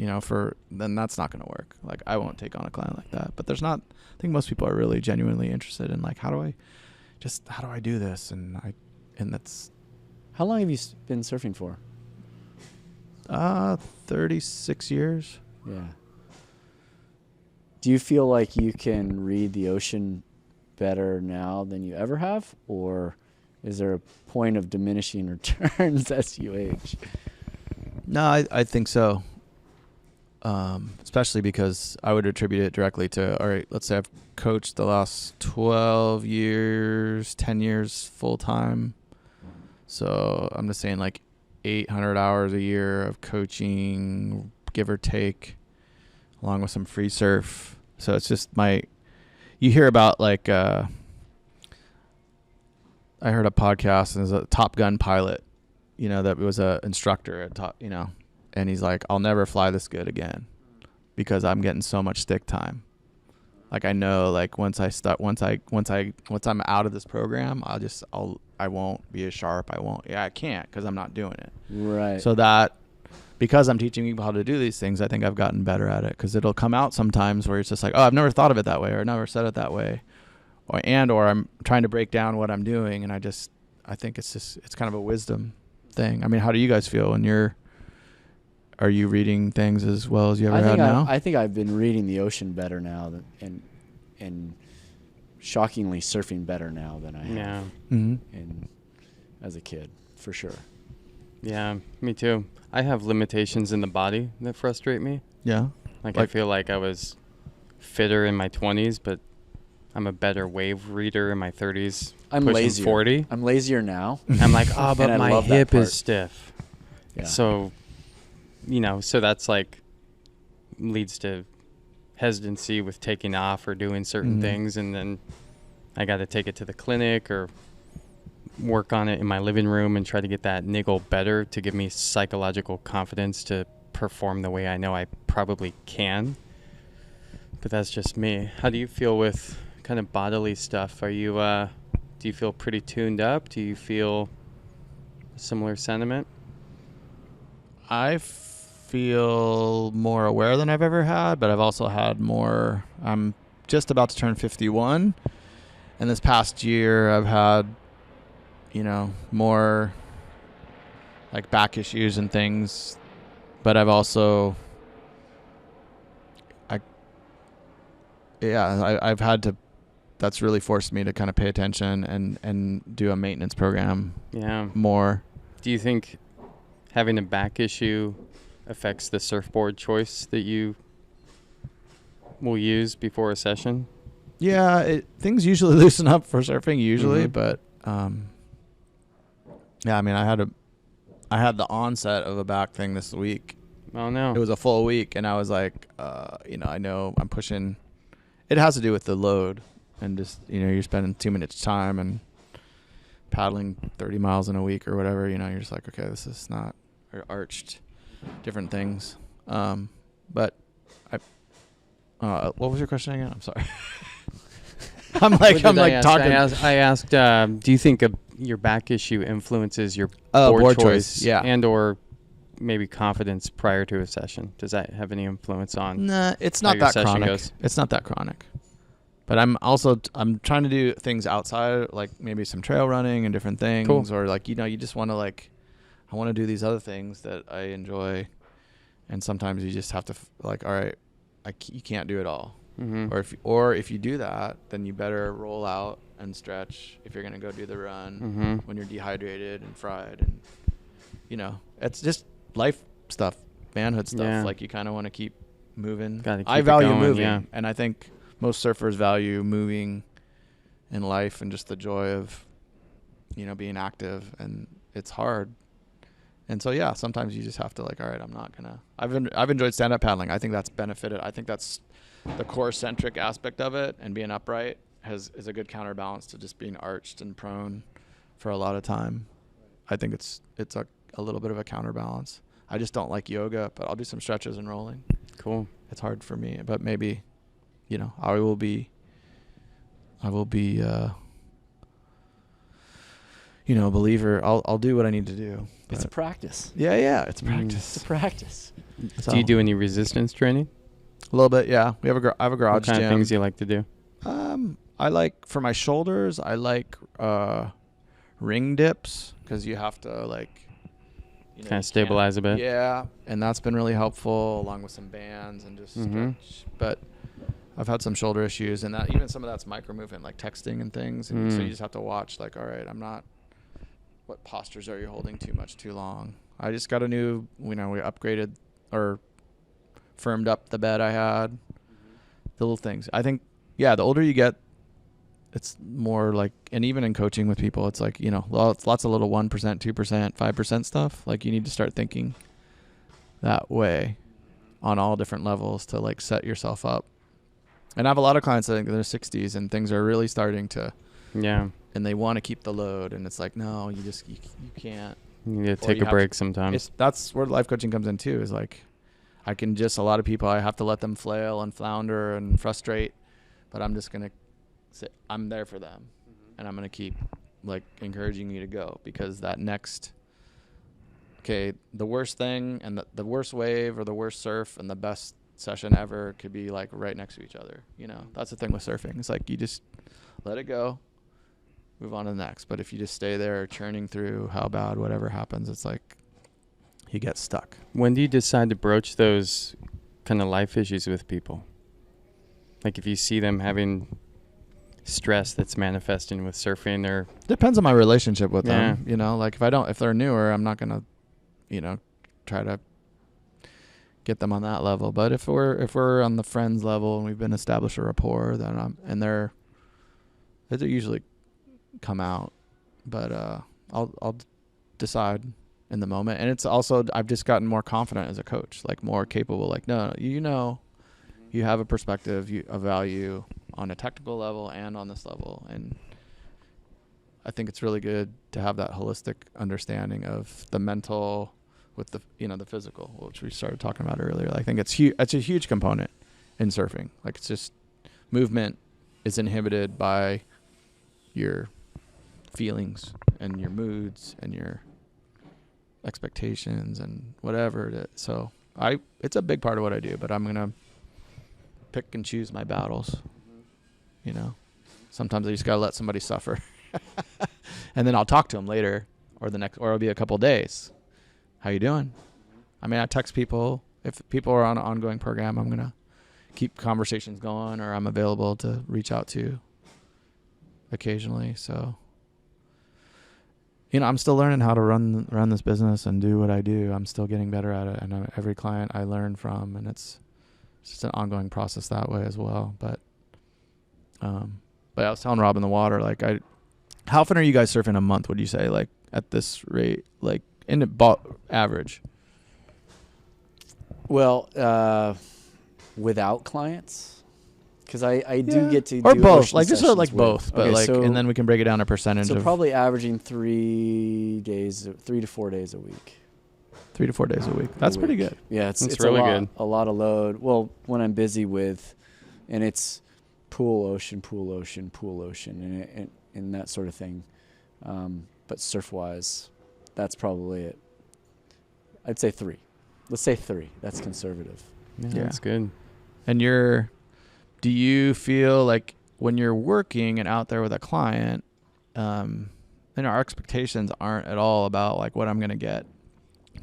then that's not going to work. Like, I won't take on a client like that. But there's not, I think most people are really genuinely interested in like, how do I do this? And that's. How long have you been surfing for? 36 years. Yeah. Do you feel like you can read the ocean better now than you ever have? Or is there a point of diminishing returns as you age? No, I think so. Especially because I would attribute it directly to, all right, let's say I've coached the last 12 years, 10 years full time. So I'm just saying like 800 hours a year of coaching, give or take, along with some free surf. So it's just you hear about like, I heard a podcast, and there's a Top Gun pilot, that was a instructor at Top, and he's like, I'll never fly this good again because I'm getting so much stick time. Like I know, like once I'm out of this program, I won't be as sharp. I can't because I'm not doing it. Right. So that, because I'm teaching people how to do these things, I think I've gotten better at it, because it'll come out sometimes where it's just like, oh, I've never thought of it that way, or never said it that way, or I'm trying to break down what I'm doing, and I think it's kind of a wisdom thing. I mean, how do you guys feel when are you reading things as well as you ever had now? I think I've been reading the ocean better now and shockingly surfing better now than I have. Yeah. Mm-hmm. As a kid, for sure. Yeah, me too. I have limitations in the body that frustrate me. Yeah. Like I feel like I was fitter in my 20s, but I'm a better wave reader in my 30s. I'm pushing lazier. 40. I'm lazier now. I'm like, oh, but I my love that hip part. is stiff. Yeah. So, so that's like leads to hesitancy with taking off or doing certain things, and then I got to take it to the clinic or work on it in my living room and try to get that niggle better to give me psychological confidence to perform the way I know I probably can. But that's just me. How do you feel with kind of bodily stuff? Are you do you feel pretty tuned up? Do you feel a similar sentiment? I feel more aware than I've ever had, but I've also had more. I'm just about to turn 51, and this past year I've had, more like back issues and things, but I've also, I've had to, that's really forced me to kind of pay attention and do a maintenance program more. Do you think having a back issue affects the surfboard choice that you will use before a session? Yeah, things usually loosen up for surfing but I mean, I had the onset of a back thing this week. Oh no. It was a full week, and I was like, I know I'm pushing. It has to do with the load, and just, you're spending 2 minutes time and paddling 30 miles in a week or whatever, you're just like, okay, this is not arched, different things. But what was your question again? I'm sorry. I asked, do you think your back issue influences your board choice, and or maybe confidence prior to a session? Does that have any influence on? Nah, it's not that chronic. It's not that chronic. But I'm trying to do things outside, like maybe some trail running and different things. Cool. Or like, you just want to I want to do these other things that I enjoy. And sometimes you just have to all right, you can't do it all. Mm-hmm. Or if you do that, then you better roll out and stretch if you're going to go do the run when you're dehydrated and fried. And, it's just life stuff, manhood stuff. Yeah. Like, you kind of want to keep moving. I value moving. And I think most surfers value moving in life and just the joy of, being active, and it's hard. And so, yeah, sometimes you just have to all right, I'm not going to, I've enjoyed stand-up paddling. I think that's benefited. I think that's the core centric aspect of it, and being upright is a good counterbalance to just being arched and prone for a lot of time. I think it's a little bit of a counterbalance. I just don't like yoga, but I'll do some stretches and rolling. Cool. It's hard for me, but maybe, I will be a believer. I'll do what I need to do. It's a practice. Yeah, it's practice. It's a practice. So, do you do any resistance training? A little bit, yeah. I have a garage gym. What kind of things do you like to do? I like, for my shoulders, I like ring dips, because you have to kind of stabilize a bit. Yeah, and that's been really helpful, along with some bands and just stretch. But I've had some shoulder issues, and that even some of that's micro movement, like texting and things. And so you just have to watch, all right, what postures are you holding too long? I just got a new, we upgraded or firmed up the bed I had. The little things. I think, the older you get, it's more and even in coaching with people, it's lots of little 1%, 2%, 5% stuff. You need to start thinking that way on all different levels to set yourself up. And I have a lot of clients, I think, in their 60s, and things are really starting to, and they want to keep the load, and it's no, you can't. You need to take a break sometimes. That's where life coaching comes in too, is a lot of people, I have to let them flail and flounder and frustrate, but I'm just gonna say I'm there for them, and I'm gonna keep like encouraging you to go, because that next, okay, the worst thing and the worst wave or the worst surf and the best session ever could be like right next to each other. You know, that's the thing with surfing. It's like you just let it go, move on to the next. But if you just stay there churning through how bad whatever happens, it's like you get stuck. When do you decide to broach those kind of life issues with people? Like if you see them having stress that's manifesting with surfing, or Depends on my relationship with them. You know, like if they're newer, I'm not gonna, you know, try to get them on that level. But if we're on the friends level and we've been established a rapport, then they usually come out. But I'll decide in the moment. And it's also, I've just gotten more confident as a coach, like more capable. Like, no, you know, you have a perspective, a value on a technical level and on this level. And I think it's really good to have that holistic understanding of the mental with the, you know, the physical, which we started talking about earlier. I think it's a huge component in surfing. Like, it's just movement is inhibited by your feelings and your moods and your expectations and whatever it is. So it's a big part of what I do, but I'm going to pick and choose my battles. You know, sometimes I just got to let somebody suffer and then I'll talk to them later or it'll be a couple days. How you doing? I mean, I text people. If people are on an ongoing program, I'm going to keep conversations going, or I'm available to reach out to occasionally. So, you know, I'm still learning how to run this business and do what I do. I'm still getting better at it. And every client I learn from, and it's just an ongoing process that way as well. But I was telling Rob in the water, like, how often are you guys surfing a month, would you say, like at this rate, like in the average? Well, without clients, because I do get to or do both, ocean like just sort of like sessions both, but okay, like, so, and then we can break it down to percentage. So of probably averaging 3 to 4 days a week. 3 to 4 days a week. That's pretty good. Yeah, it's really good. Good. A lot of load. Well, when I'm busy with, and it's pool, ocean, and that sort of thing. But surf wise, that's probably it. I'd say 3. Let's say 3. That's conservative. Yeah, that's good. And do you feel like when you're working and out there with a client, then our expectations aren't at all about like what I'm going to get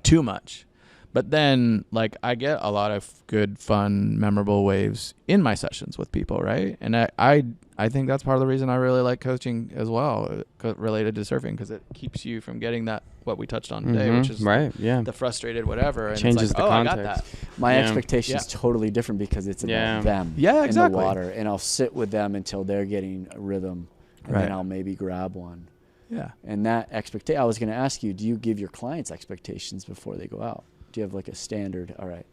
too much. But then like I get a lot of good, fun, memorable waves in my sessions with people, right? And I think that's part of the reason I really like coaching as well, related to surfing, because it keeps you from getting that, what we touched on today, which is the frustrated whatever. And changes it's like, the I context. got that. My expectation is totally different because it's about them in the water. And I'll sit with them until they're getting a rhythm, and then I'll maybe grab one. Yeah. And that expectation, I was going to ask you, do you give your clients expectations before they go out? Do you have like a standard, all right,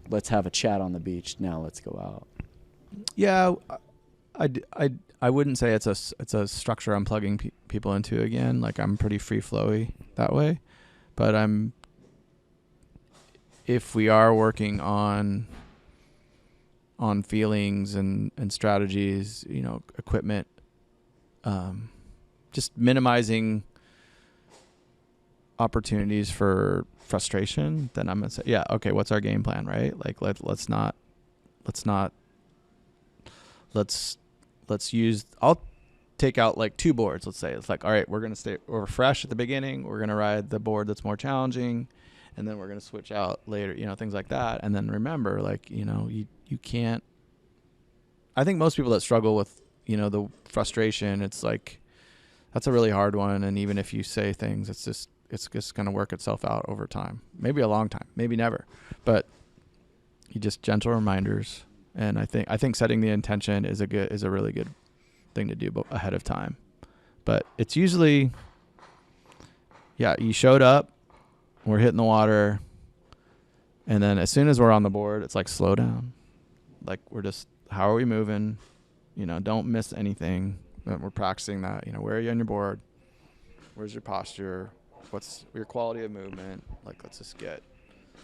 let's have a chat on the beach, now let's go out? Yeah, I wouldn't say it's a structure I'm plugging people into again. Like, I'm pretty free flowy that way, but if we are working on feelings and strategies, you know, equipment, just minimizing opportunities for frustration, then I'm gonna say, yeah, okay, what's our game plan, right? Like, let's use, I'll take out like 2 boards. Let's say it's like, all right, we're fresh at the beginning. We're going to ride the board that's more challenging, and then we're going to switch out later, you know, things like that. And then remember, like, you know, you can't, I think most people that struggle with, you know, the frustration, it's like, that's a really hard one. And even if you say things, it's just going to work itself out over time, maybe a long time, maybe never, but you just gentle reminders. And I think setting the intention is a really good thing to do ahead of time. But it's usually, you showed up, we're hitting the water, and then as soon as we're on the board, it's like, slow down. Like, we're just, how are we moving? You know, don't miss anything. We're practicing that. You know, where are you on your board? Where's your posture? What's your quality of movement? Like, let's just get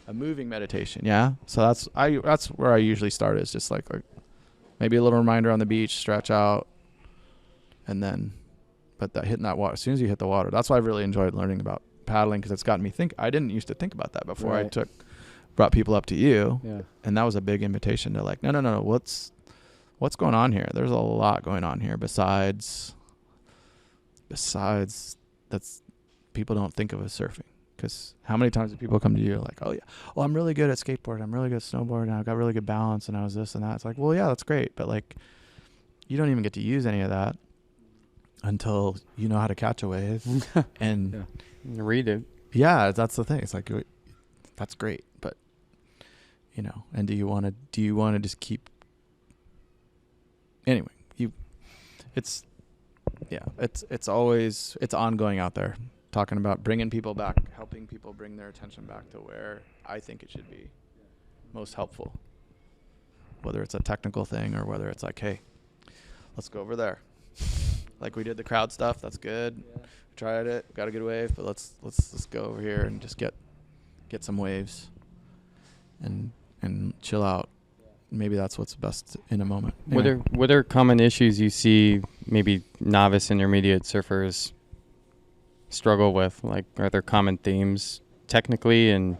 a moving meditation. Yeah. So that's where I usually start, is just like maybe a little reminder on the beach, stretch out, and then, but that hitting that water, as soon as you hit the water, that's why I've really enjoyed learning about paddling, because it's gotten me I didn't used to think about that before. Right. Brought people up to you, Yeah. and that was a big invitation to like, no, what's going on here? There's a lot going on here besides that's people don't think of as surfing. Because how many times do people come to you like, oh yeah, well, I'm really good at skateboarding, I'm really good at snowboarding, and I've got really good balance, and I was this and that. It's like, well, yeah, that's great, but like, you don't even get to use any of that until you know how to catch a wave and read it. Yeah, that's the thing. It's like, that's great, but you know, and do you want to just keep? Anyway, it's always ongoing out there, talking about bringing people back, helping people bring their attention back to where I think it should be most helpful. Whether it's a technical thing or whether it's like, hey, let's go over there. Like we did the crowd stuff. That's good. Yeah. Tried it. Got a good wave, but let's go over here and just get some waves and chill out. Maybe that's what's best in a moment. Anyway. What are common issues you see maybe novice intermediate surfers struggle with? Like, are there common themes technically and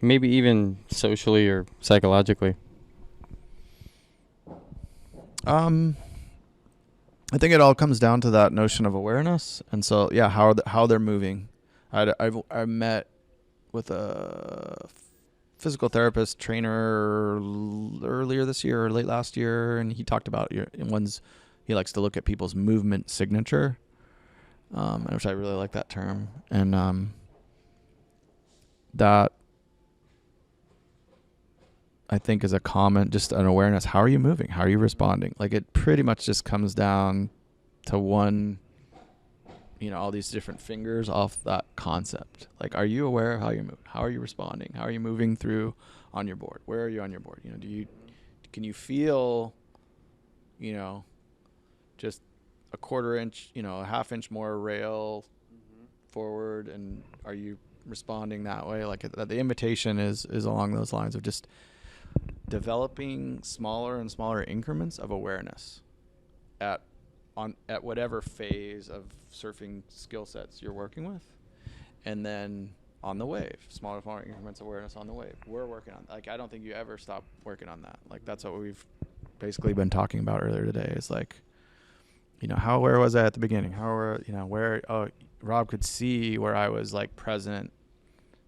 maybe even socially or psychologically? I think it all comes down to that notion of awareness. And so, yeah, how they're moving. I met with a physical therapist trainer earlier this year or late last year, and he talked about he likes to look at people's movement signature, which I really like that term. And that I think is a common, just an awareness. How are you moving? How are you responding? Like it pretty much just comes down to one, all these different fingers off that concept. Like, are you aware of how you move? How are you responding? How are you moving through on your board? Where are you on your board? Can you feel, just a quarter inch, a half inch more rail forward, and are you responding that way? Like the invitation is along those lines of just developing smaller and smaller increments of awareness at whatever phase of surfing skill sets you're working with, and then on the wave, smaller increments of awareness on the wave. We're working on, like, I don't think you ever stop working on that. Like that's what we've basically been talking about earlier today. Is like, where was I at the beginning? Rob could see where I was like present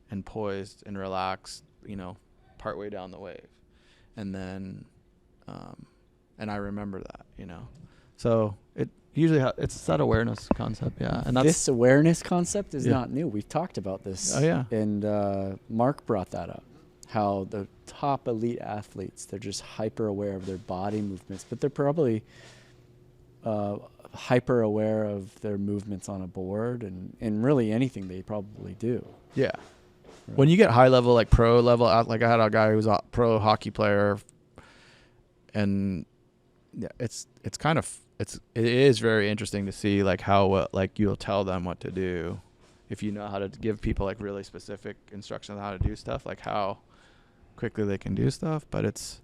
and poised and relaxed, partway down the wave. And then, and I remember that, So it usually it's that awareness concept, yeah. And this awareness concept is not new. We've talked about this. Oh yeah. And Mark brought that up. How the top elite athletes, they're just hyper aware of their body movements, but they're probably hyper aware of their movements on a board and really anything they probably do. Yeah. When you get high level, like pro level, like I had a guy who was a pro hockey player, and yeah, it is very interesting to see like how like you'll tell them what to do if you know how to give people like really specific instructions on how to do stuff, like how quickly they can do stuff. But it's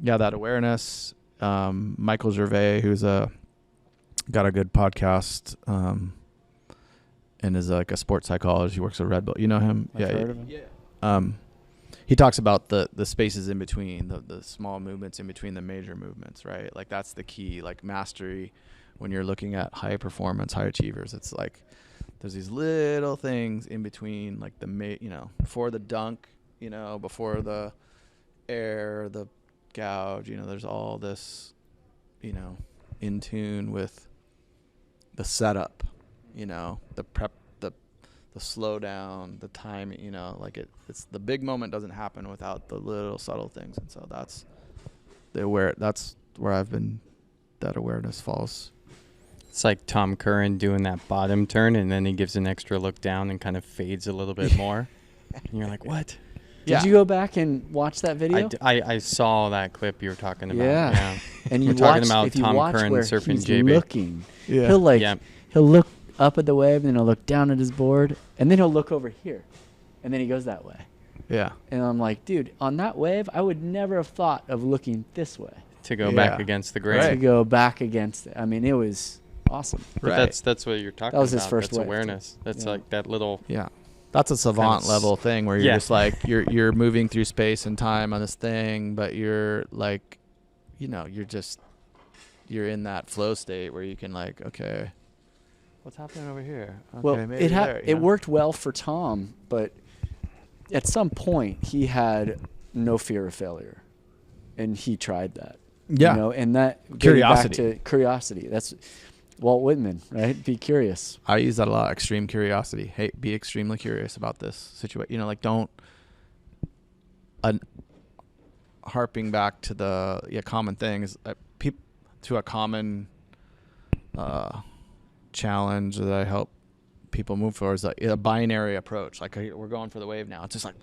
that awareness. Michael Gervais, who's got a good podcast. And is like a sports psychologist. He works at Red Bull. You know him? I've heard of him. Yeah. He talks about the spaces in between, the small movements in between the major movements, right? Like that's the key, like mastery when you're looking at high performance, high achievers. It's like there's these little things in between, like before the dunk, before the air, the gouge, there's all this, in tune with the setup. The prep, the slow down, the time, like it's the big moment doesn't happen without the little subtle things. And so that's where that awareness falls. It's like Tom Curran doing that bottom turn, and then he gives an extra look down and kind of fades a little bit more. And you're like, what? Did you go back and watch that video? I saw that clip you were talking about. Yeah. And we're talking about Tom Curran surfing he's JB. Looking. Yeah. He'll look up at the wave, and then he'll look down at his board, and then he'll look over here, and then he goes that way. Yeah. And I'm like, dude, on that wave, I would never have thought of looking this way. to go Yeah. back against the grain. Right. to go back against it. I mean, it was awesome. But that's what you're talking That was about. his first that's wave, awareness. That's Yeah. like that little. Yeah. That's a savant level thing where you're Yeah. just like you're moving through space and time on this thing, but you're like, you're in that flow state where you can like, okay, what's happening over here? Okay, Well, maybe there, it worked well for Tom, but at some point he had no fear of failure, and he tried that. Yeah. And that Curiosity. getting back to curiosity. That's Walt Whitman, right? Be curious. I use that a lot. Extreme curiosity. Hey, be extremely curious about this situation. Don't. Harping back to the common thing is to a common challenge that I help people move for is a binary approach. Like we're going for the wave now. It's just like,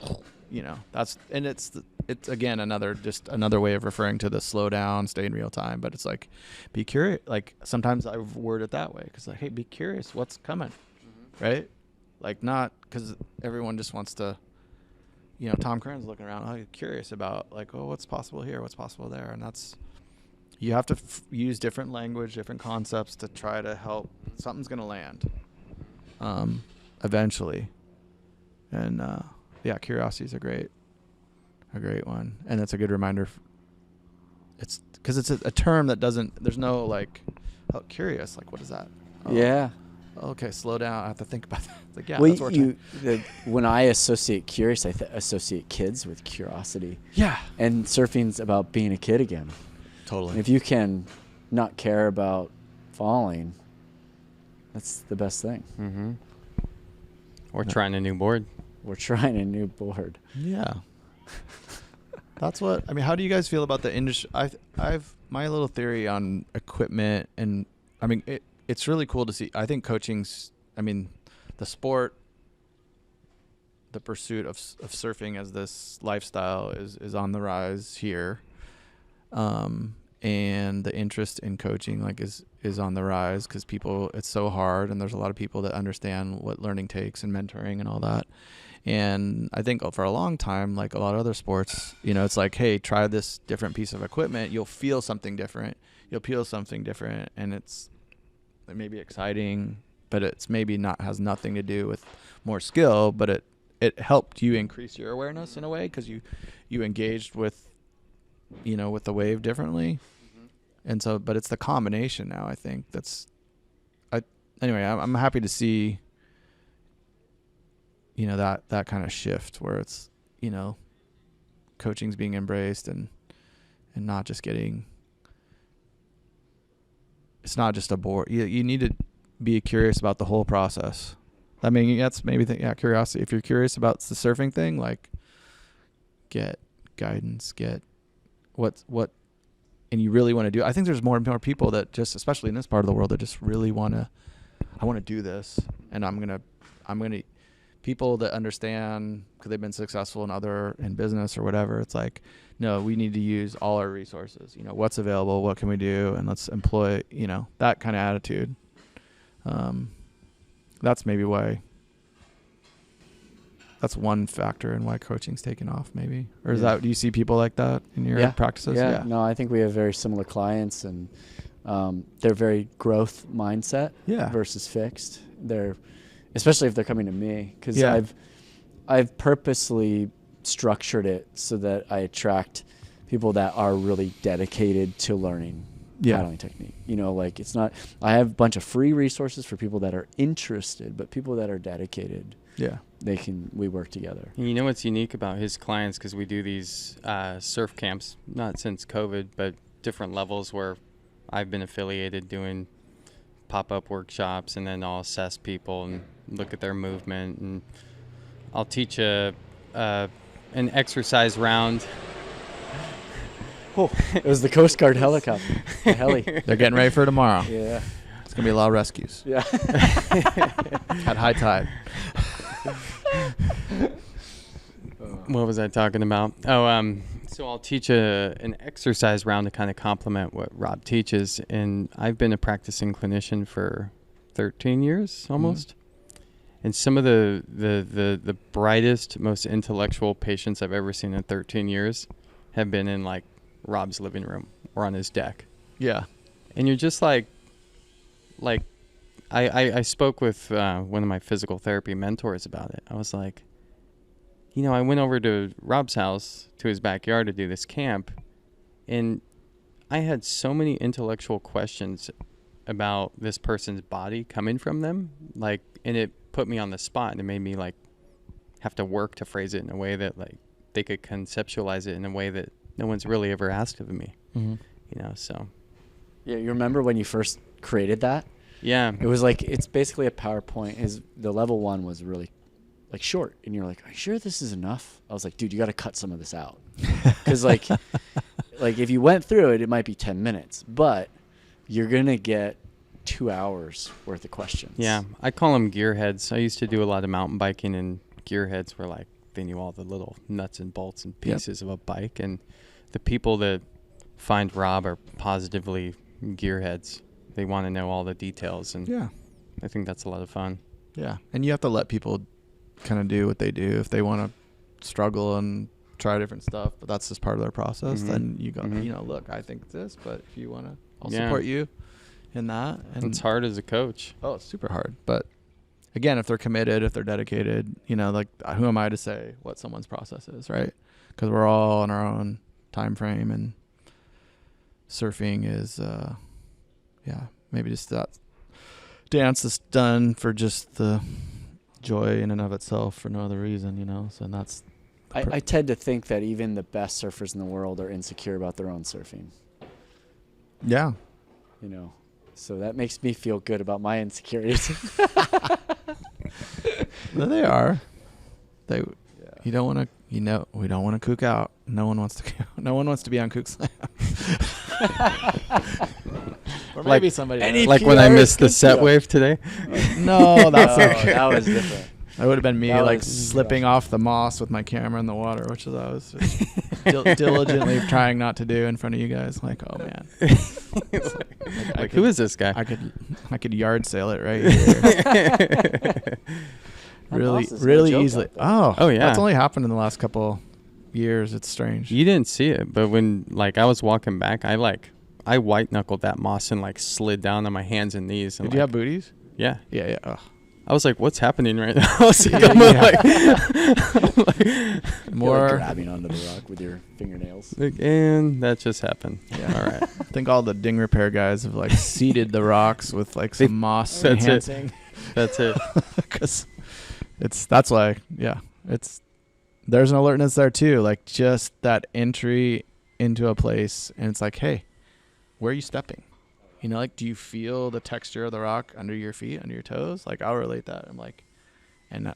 it's again another way of referring to the slow down, stay in real time. But it's like, be curious. Like sometimes I word it that way because like, hey, be curious, what's coming, right? Like not because everyone just wants to. Tom Curran's looking around, you're curious about like, oh, what's possible here, what's possible there, and that's you have to use different language, different concepts to try to help. Something's gonna land, eventually, and curiosity is a great one, and it's a good reminder. It's because it's a term that doesn't. There's no like, oh, curious. Like, what is that? Oh, Yeah. Okay, slow down. I have to think about that. It's like, yeah, Well, that's what we're when I associate curious, I associate kids with curiosity. yeah, And surfing's about being a kid again. totally. And if you can not care about falling, that's the best thing. Mm-hmm. Or trying a new board. We're trying a new board. Yeah. That's what I mean. How do you guys feel about the industry? I've my little theory on equipment, and I mean it's really cool to see. I think coaching's. I mean, the sport, the pursuit of surfing as this lifestyle is on the rise here, and the interest in coaching is on the rise because it's so hard, and there's a lot of people that understand what learning takes and mentoring and all that. And I think for a long time, like a lot of other sports, it's like, hey, try this different piece of equipment. You'll feel something different. You'll feel something different. And it may be exciting, but it's maybe has nothing to do with more skill, but it helped you increase your awareness in a way because you engaged with the wave differently. Mm-hmm. And so, but it's the combination now, I think anyway, I'm happy to see that kind of shift where it's, coaching's being embraced and not just it's not just a bore. You need to be curious about the whole process. I mean, that's maybe curiosity. If you're curious about the surfing thing, like get guidance, get what, and you really want to do. I think there's more and more people that just, especially in this part of the world, that just really I want to do this, and I'm gonna people that understand because they've been successful in business or whatever. It's like, no, we need to use all our resources. What's available, what can we do, and let's employ that kind of attitude. That's maybe why. That's one factor in why coaching's taken off, maybe. Or do you see people like that in your practices? Yeah. No, I think we have very similar clients, and they're very growth mindset versus fixed. Especially if they're coming to me, because I've purposely structured it so that I attract people that are really dedicated to learning paddling technique. It's not. I have a bunch of free resources for people that are interested, but people that are dedicated. Yeah, we work together. You know what's unique about his clients, because we do these surf camps, not since COVID, but different levels where I've been affiliated doing pop-up workshops, and then I'll assess people and look at their movement, and I'll teach an exercise round. Oh, it was the Coast Guard helicopter. The heli. They're getting ready for tomorrow. Yeah. It's going to be a lot of rescues. Yeah. At high tide. What was I talking about? So I'll teach an exercise round to kind of complement what Rob teaches, and I've been a practicing clinician for 13 years almost. And some of the brightest, most intellectual patients I've ever seen in 13 years have been in like Rob's living room or on his deck. Yeah. And you're just like I spoke with one of my physical therapy mentors about it. I was like, I went over to Rob's house, to his backyard, to do this camp, and I had so many intellectual questions about this person's body coming from them, and it put me on the spot, and it made me have to work to phrase it in a way that they could conceptualize it in a way that no one's really ever asked of me. So. Yeah, you remember when you first created that? Yeah. It was it's basically a PowerPoint. The level 1 was really short, and you're like, are you sure this is enough? I was like, dude, you got to cut some of this out. Because if you went through it, it might be 10 minutes, but you're going to get 2 hours worth of questions. Yeah. I call them gearheads. I used to do a lot of mountain biking, and gearheads were they knew all the little nuts and bolts and pieces of a bike. And the people that find Rob are positively gearheads. They want to know all the details, and I think that's a lot of fun. Yeah. And you have to let people kind of do what they do. If they want to struggle and try different stuff, but that's just part of their process, then you go, look, I think this, but if you want to, I'll support you in that. And it's hard as a coach. Oh, it's super hard. But again, if they're committed, if they're dedicated, who am I to say what someone's process is, right? Because we're all in our own time frame, and surfing is, maybe just that dance is done for just the joy in and of itself for no other reason, So that's. I tend to think that even the best surfers in the world are insecure about their own surfing. Yeah. So that makes me feel good about my insecurities. No, they are. You don't want to. We don't want to kook out. No one wants to. No one wants to be on Kook Slam. Or maybe somebody. When I missed the set wave today. No, that's okay. That was different. That would have been me slipping off the moss with my camera in the water, which I was diligently trying not to do in front of you guys. Oh man. Who is this guy? I could yard sail it right here. really easily. Oh yeah. That's only happened in the last couple years. It's strange. You didn't see it, but when I was walking back, I white knuckled that moss and slid down on my hands and knees. And Did you have booties? Yeah. Yeah. Ugh. I was like, what's happening right now? More grabbing onto the rock with your fingernails. And that just happened. Yeah. All right. I think all the ding repair guys have seeded the rocks with some moss enhancing. That's it. Because that's why, there's an alertness there too. Just that entry into a place, and it's hey, where are you stepping? Do you feel the texture of the rock under your feet, under your toes? I'll relate that. I'm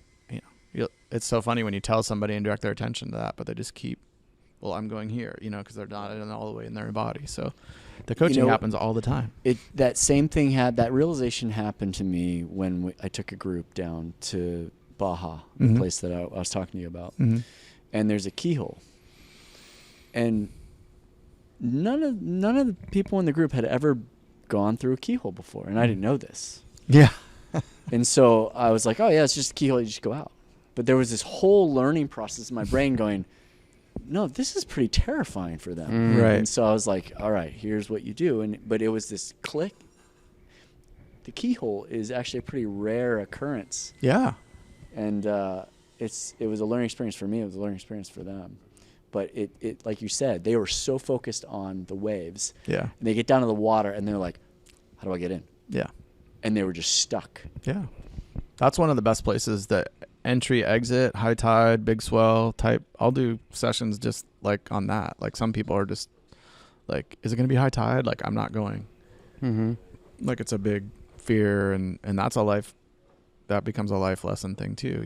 it's so funny when you tell somebody and direct their attention to that, but they just keep, I'm going here, because they're not all the way in their body. So the coaching happens all the time. That realization happened to me when I took a group down to Baja, the place that I was talking to you about. Mm-hmm. And there's a keyhole. And none of the people in the group had ever gone through a keyhole before, and I didn't know this. Yeah. And so I was like, oh yeah, it's just a keyhole, you just go out. But there was this whole learning process in my brain going, no, this is pretty terrifying for them. Right. And so I was like, all right, here's what you do. But it was this click. The keyhole is actually a pretty rare occurrence. Yeah. And it was a learning experience for me. It was a learning experience for them. But it like you said, they were so focused on the waves. Yeah. And they get down to the water and they're like, how do I get in? Yeah. And they were just stuck. Yeah. That's one of the best places, that entry, exit, high tide, big swell type. I'll do sessions just on that. Some people are just is it going to be high tide? I'm not going. Mm-hmm. It's a big fear, and that's that becomes a life lesson thing too,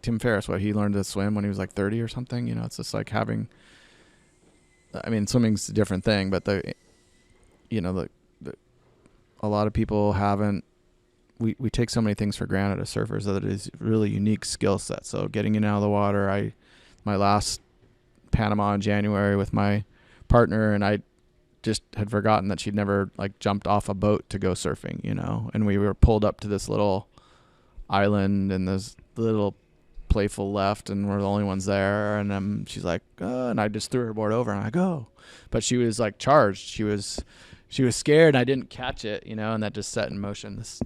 Tim Ferriss, he learned to swim when he was 30 or something, it's just having, swimming's a different thing, but a lot of people haven't, we take so many things for granted as surfers that it is really unique skill set. So getting in and out of the water, my last Panama in January with my partner, and I just had forgotten that she'd never jumped off a boat to go surfing, and we were pulled up to this little island and this little playful left, and we're the only ones there. And she's like, and I just threw her board over, and I go, but she was like charged. She was scared, and I didn't catch it, and that just set in motion this,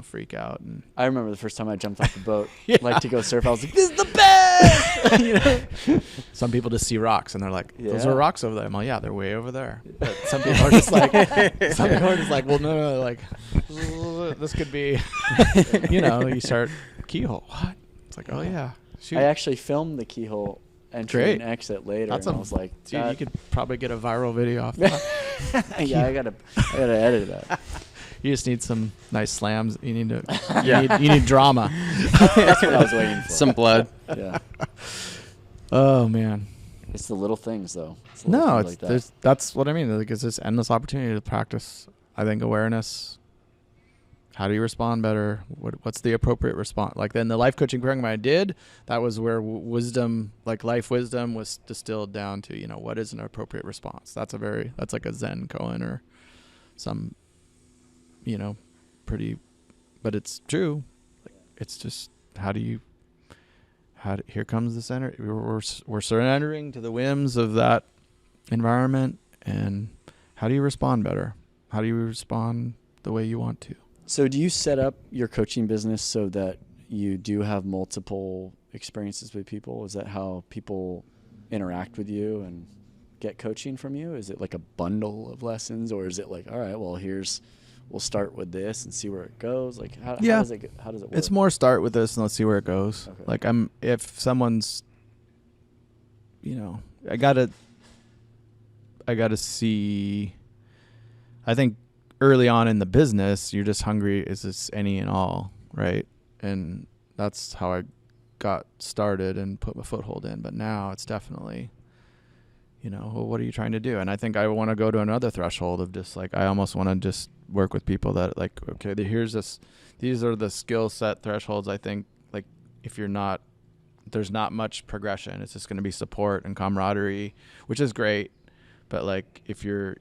freak out. And I remember the first time I jumped off the boat, like to go surf. I was like, "This is the best!" Some people just see rocks and they're like, "Those Yeah. are rocks over there." I'm like, "Yeah, they're way over there." But some people are just like, "Well, no, like this could be," you start keyhole. What? It's like, oh yeah, shoot. I actually filmed the keyhole entry Great. and exit later, That's and I was like, dude, you could probably get a viral video off that. yeah, I gotta edit that. You just need some nice slams. You need to. Yeah. You need drama. That's what I was waiting for. Some blood. Yeah, Oh man. it's the little things though. It's the little No, things it's like that. that's what I mean. Like, it's this endless opportunity to practice. I think awareness. How do you respond better? What's the appropriate response? Like in the life coaching program I did, that was where wisdom, like life wisdom, was distilled down to what is an appropriate response. That's like a Zen koan or some, pretty, but it's true. Like, it's just here comes the center. We're surrendering to the whims of that environment, and how do you respond better? How do you respond the way you want to? So do you set up your coaching business so that you do have multiple experiences with people? Is that how people interact with you and get coaching from you? Is it like a bundle of lessons, or is it like, all right, well, we'll start with this and see where it goes? Like, how does it work? It's more start with this and let's see where it goes. Okay. Like if someone's, I gotta see. I think early on in the business, you're just hungry. Is this any and all, right? And that's how I got started and put my foothold in. But now it's definitely, well, what are you trying to do? And I think I want to go to another threshold of just like, I almost want to just work with people that like, okay, these are the skill set thresholds. I think like if there's not much progression. It's just going to be support and camaraderie, which is great. But like if you're,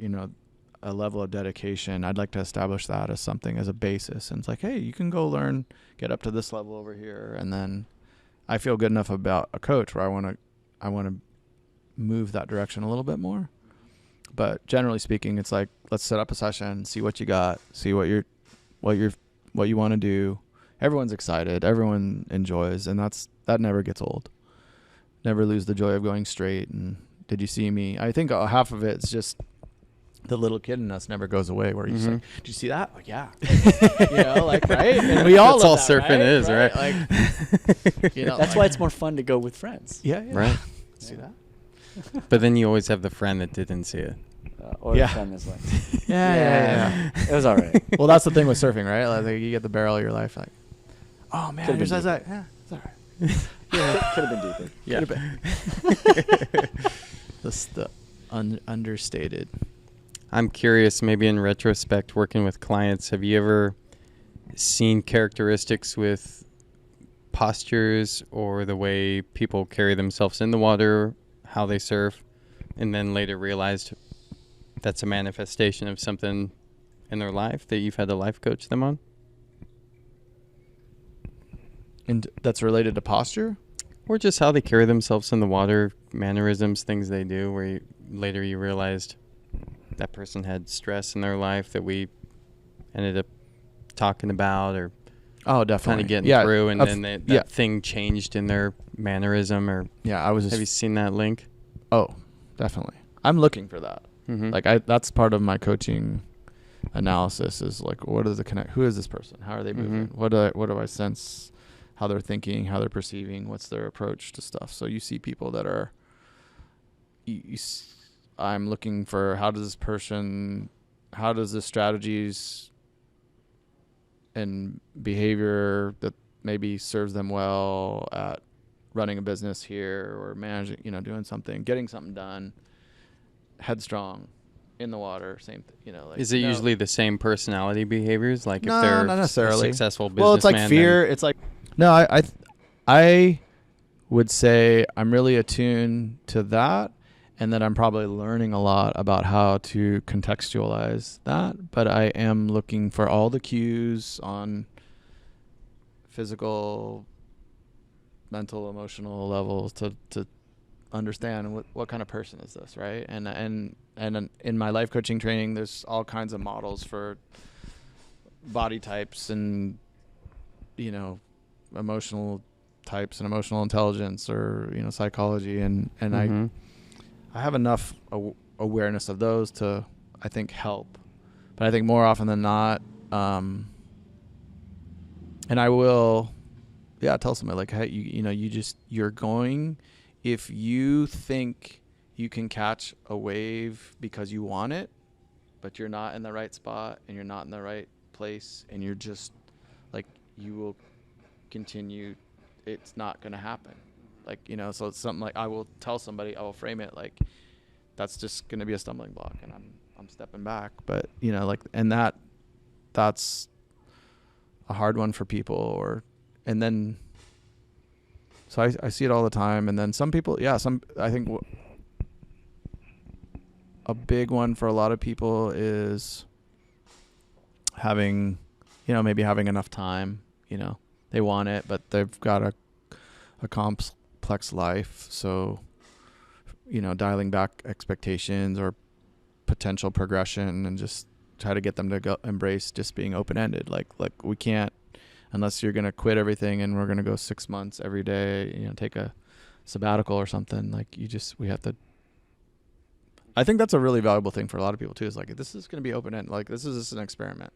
a level of dedication, I'd like to establish that as something, as a basis. And it's like, hey, you can go learn, get up to this level over here. And then I feel good enough about a coach where I want to move that direction a little bit more. But generally speaking, it's like, let's set up a session, see what you got, see what you want to do. Everyone's excited, everyone enjoys, and that never gets old. Never lose the joy of going straight. And did you see me? I think half of it's just the little kid in us never goes away, where you say, did you see that? Like, yeah. Like, right? And we all That's all love that, surfing is, right? Like, That's like, why it's more fun to go with friends. Yeah. Right. See that? But then you always have the friend that didn't see it. Or Yeah. the friend is like, Yeah. it was all right. Well, that's the thing with surfing, right? Like, you get the barrel of your life, like, oh man, Could've yours been has that. Yeah, it's all right. Could have been deeper. Yeah. Could've been. That's the understated. I'm curious, maybe in retrospect, working with clients, have you ever seen characteristics with postures or the way people carry themselves in the water, how they surf, and then later realized that's a manifestation of something in their life that you've had to life coach them on? And that's related to posture? Or just how they carry themselves in the water, mannerisms, things they do, where later you realized that person had stress in their life that we ended up talking about or Oh, definitely. kind of getting through, and then that yeah. thing changed in their mannerism. Or Yeah, I was just... have you seen that link? Oh, definitely. I'm looking for that. Mm-hmm. Like, that's part of my coaching analysis is like, what is the connect? Who is this person? How are they moving? What do I sense? How they're thinking? How they're perceiving? What's their approach to stuff? So you see people that are. I'm looking for how does the strategies and behavior that maybe serves them well at running a business here or managing, doing something, getting something done, headstrong, in the water, same thing, like. Is it usually the same personality behaviors? Like No, if they're not necessarily. a successful businessman? Well, it's like fear. It's like, no, I would say I'm really attuned to that, and that I'm probably learning a lot about how to contextualize that. But I am looking for all the cues on physical mental, emotional levels to understand what kind of person is this, right? And in my life coaching training, there's all kinds of models for body types and, you know, emotional types and emotional intelligence, or, you know, psychology, and Mm-hmm. I have enough awareness of those to, I think, help. But I think more often than not, and I will, tell somebody like, hey, you're going, if you think you can catch a wave because you want it, but you're not in the right spot and you're not in the right place, and you're just like, you will continue, it's not going to happen. Like, you know, so it's something like, I will tell somebody, I will frame it like, that's just going to be a stumbling block, and I'm stepping back. But, you know, like, and that's a hard one for people. And then, so I see it all the time. And then some people, I think a big one for a lot of people is having, you know, maybe having enough time. You know, they want it, but they've got a complex life. So, you know, dialing back expectations or potential progression, and just try to get them to go embrace just being open-ended. Like we can't, unless you're going to quit everything and we're going to go 6 months every day, you know, take a sabbatical or something. Like, we have to, I think that's a really valuable thing for a lot of people too, is like, this is going to be open-ended. Like, this is just an experiment.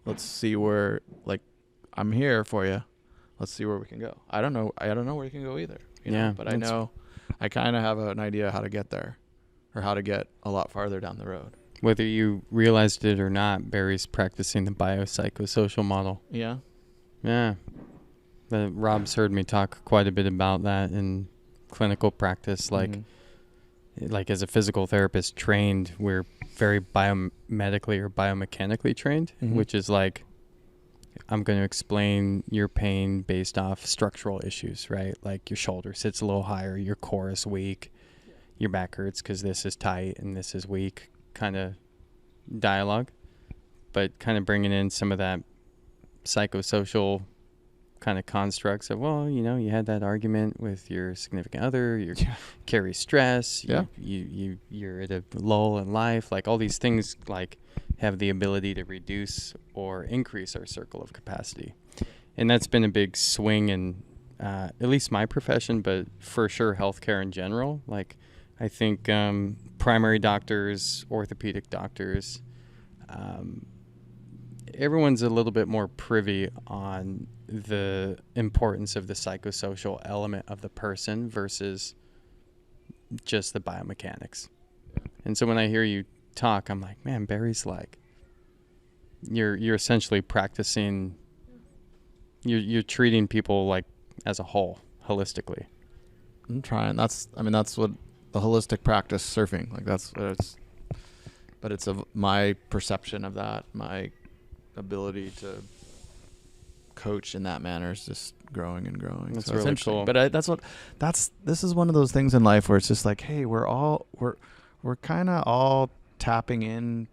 Let's see where, like, I'm here for you. Let's see where we can go. I don't know where you can go either, you know, but I know I kind of have an idea how to get there, or how to get a lot farther down the road. Whether you realized it or not, Barry's practicing the biopsychosocial model. Yeah. Yeah. Rob's heard me talk quite a bit about that in clinical practice. Like as a physical therapist trained, we're very biomedically or biomechanically trained, which is like, I'm going to explain your pain based off structural issues, right? Like, your shoulder sits a little higher, your core is weak, your back hurts because this is tight and this is weak, kind of dialogue. But kind of bringing in some of that psychosocial kind of constructs of, well, you know, you had that argument with your significant other, you carry stress, you're at a lull in life, like all these things like have the ability to reduce or increase our circle of capacity. And that's been a big swing in at least my profession, but for sure healthcare in general. Like, I think primary doctors, orthopedic doctors, everyone's a little bit more privy on the importance of the psychosocial element of the person versus just the biomechanics. And so when I hear you talk, I'm like, man, Barry's like, you're essentially practicing, you're treating people like as a whole, holistically. I'm trying. That's what the holistic practice surfing, like, that's what it's, but it's my perception of that, my ability to coach in that manner is just growing and growing. That's so really cool. But this is one of those things in life where it's just like, hey, we're kind of all tapping in.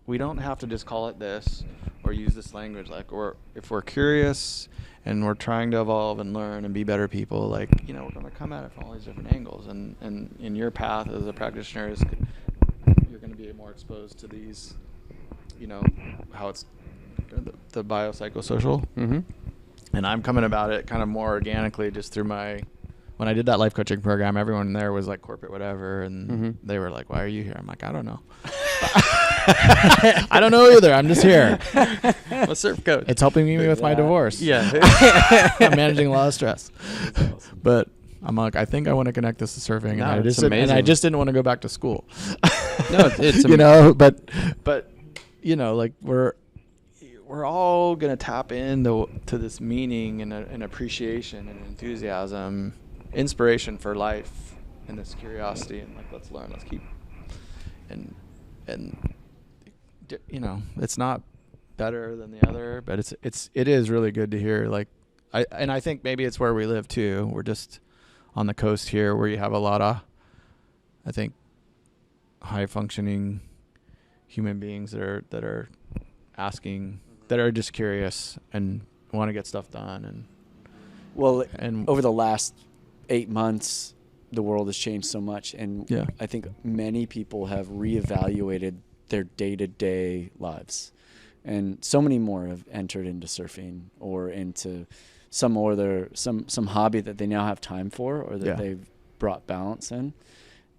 We don't have to just call it this or use this language. Like, if we're curious and we're trying to evolve and learn and be better people, like, you know, we're going to come at it from all these different angles. And in your path as a practitioner is, you're going to be more exposed to these, you know, how it's the biopsychosocial. Mm-hmm. And I'm coming about it kind of more organically just through when I did that life coaching program, everyone there was like corporate whatever, and they were like, why are you here? I'm like, I don't know. I don't know either. I'm just here. I'm a surf coach. It's helping me with my divorce. Yeah. I'm managing a lot of stress. Awesome. But I'm like, I think I want to connect this to surfing, No, and I just didn't want to go back to school. No, it's you know, but you know, like, we're all gonna tap into this meaning and appreciation and enthusiasm, inspiration for life, and this curiosity, and like, let's learn, let's keep, and you know, it's not better than the other, but it is really good to hear. Like, I think maybe it's where we live too. We're just on the coast here, where you have a lot of, I think, high functioning human beings that are asking, that are just curious and want to get stuff done, Well, And over the last 8 months, the world has changed so much, and Yeah. I think many people have reevaluated their day-to-day lives, and so many more have entered into surfing or into some hobby that they now have time for, or that Yeah. they've brought balance in.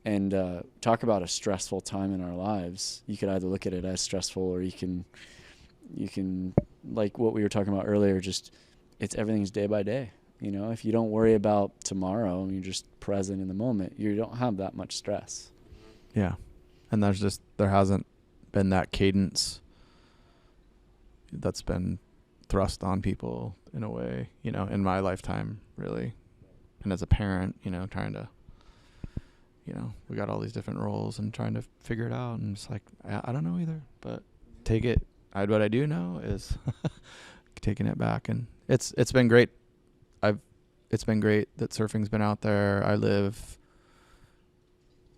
And talk about a stressful time in our lives. You could either look at it as stressful, or you can like what we were talking about earlier, just everything's day by day. You know, if you don't worry about tomorrow and you're just present in the moment, you don't have that much stress. Yeah. And there hasn't been that cadence that's been thrust on people in a way, you know, in my lifetime, really. And as a parent, you know, trying to, you know, we got all these different roles and trying to figure it out. And it's like, I don't know either, but what I do know is taking it back. And it's been great. It's been great that surfing's been out there. I live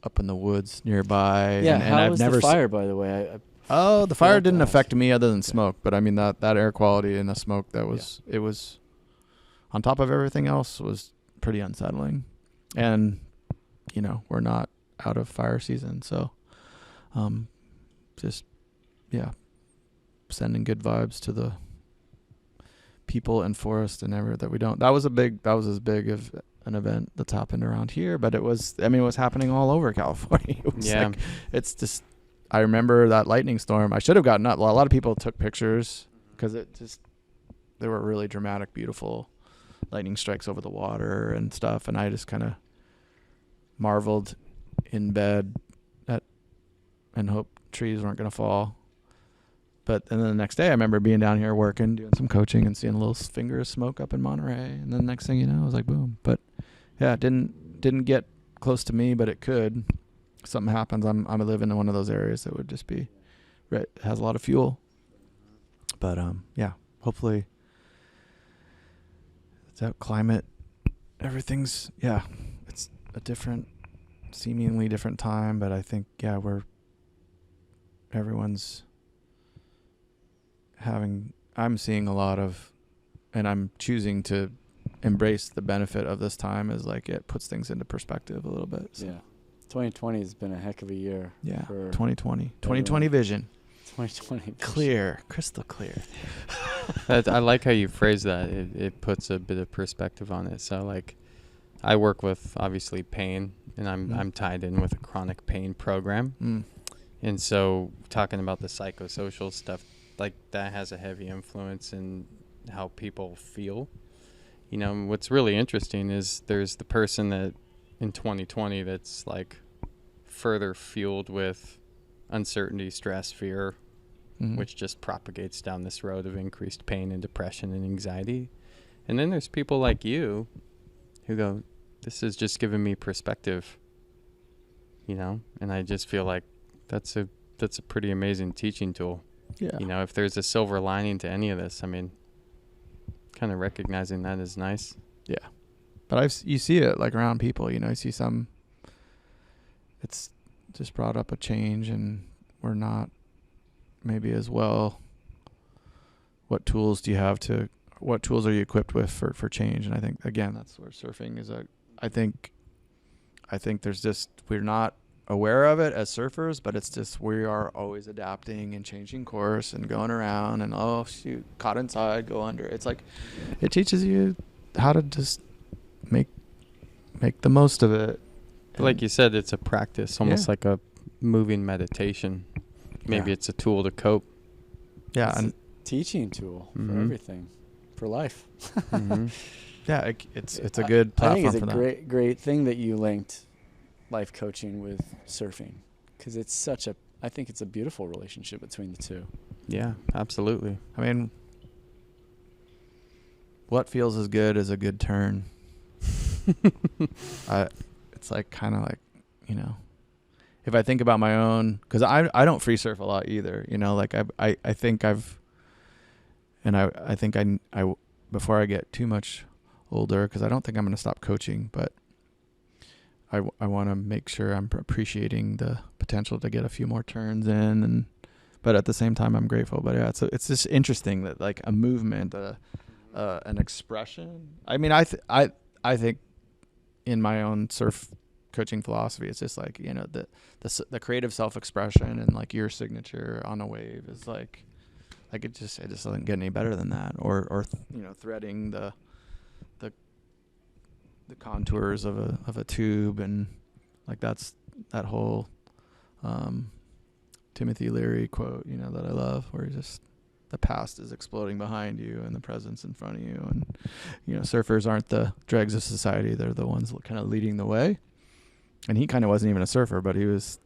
up in the woods nearby. Yeah, and how I've was never the fire, by the way? the fire like didn't that. affect me other than smoke. But I mean, that air quality and the smoke, it was on top of everything else was pretty unsettling. And, you know, we're not out of fire season. So, just, yeah, sending good vibes to the people and forest and everything that we don't. That was as big of an event that's happened around here, but it was happening all over California. It was Yeah. like, it's just, I remember that lightning storm. I should have gotten up. A lot of people took pictures because they were really dramatic, beautiful lightning strikes over the water and stuff. And I just kind of marveled in bed and hoped trees weren't going to fall. And then the next day I remember being down here working, doing some coaching and seeing a little finger of smoke up in Monterey. And then the next thing you know, it was like, boom. But yeah, it didn't get close to me, but it could. Something happens. I'm living in one of those areas that would just be, right, has a lot of fuel. But yeah, hopefully it's that climate, everything's, yeah, it's a seemingly different time, but I think, yeah, everyone's I'm seeing a lot of, and I'm choosing to embrace the benefit of this time, is like it puts things into perspective a little bit. So. Yeah. 2020 has been a heck of a year. Yeah. For 2020 vision. 2020 vision. Clear, crystal clear. I like how you phrase that. It puts a bit of perspective on it. So like, I work with obviously pain, and I'm tied in with a chronic pain program. And so talking about the psychosocial stuff, like that has a heavy influence in how people feel. You know, what's really interesting is there's the person that in 2020 that's like further fueled with uncertainty, stress, fear, which just propagates down this road of increased pain and depression and anxiety. And then there's people like you who go, this is just giving me perspective, you know? And I just feel like that's a pretty amazing teaching tool. Yeah. You know, if there's a silver lining to any of this, I mean, kind of recognizing that is nice. Yeah. But you see it like around people, you know, you see it's just brought up a change, and we're not maybe as well. What tools are you equipped with for change? And I think, again, that's where surfing is I think there's just, we're not aware of it as surfers, but it's just, we are always adapting and changing course and going around and, oh shoot, caught inside, go under. It's like, it teaches you how to just make the most of it. But like you said, it's a practice, almost Yeah. like a moving meditation. Maybe Yeah. it's a tool to cope. Yeah. It's And a teaching tool for everything, for life. yeah, it's a good platform I think it's for a that. great thing that you linked life coaching with surfing, because it's I think it's a beautiful relationship between the two. Yeah, absolutely. I mean, what feels as good as a good turn? It's like kind of like, you know, if I think about my own, because I don't free surf a lot either, you know, like I think I before I get too much older, because I don't think I'm going to stop coaching, but I want to make sure I'm appreciating the potential to get a few more turns in, but at the same time I'm grateful. But yeah, it's just interesting that like a movement, a an expression. I mean, I think in my own surf coaching philosophy, it's just like, the creative self-expression and like your signature on a wave is like it just doesn't get any better than that. Or threading the contours of a tube, and like that's that whole Timothy Leary quote, that I love, where just the past is exploding behind you and the present's in front of you. And, surfers aren't the dregs of society. They're the ones kind of leading the way. And he kind of wasn't even a surfer, but he was,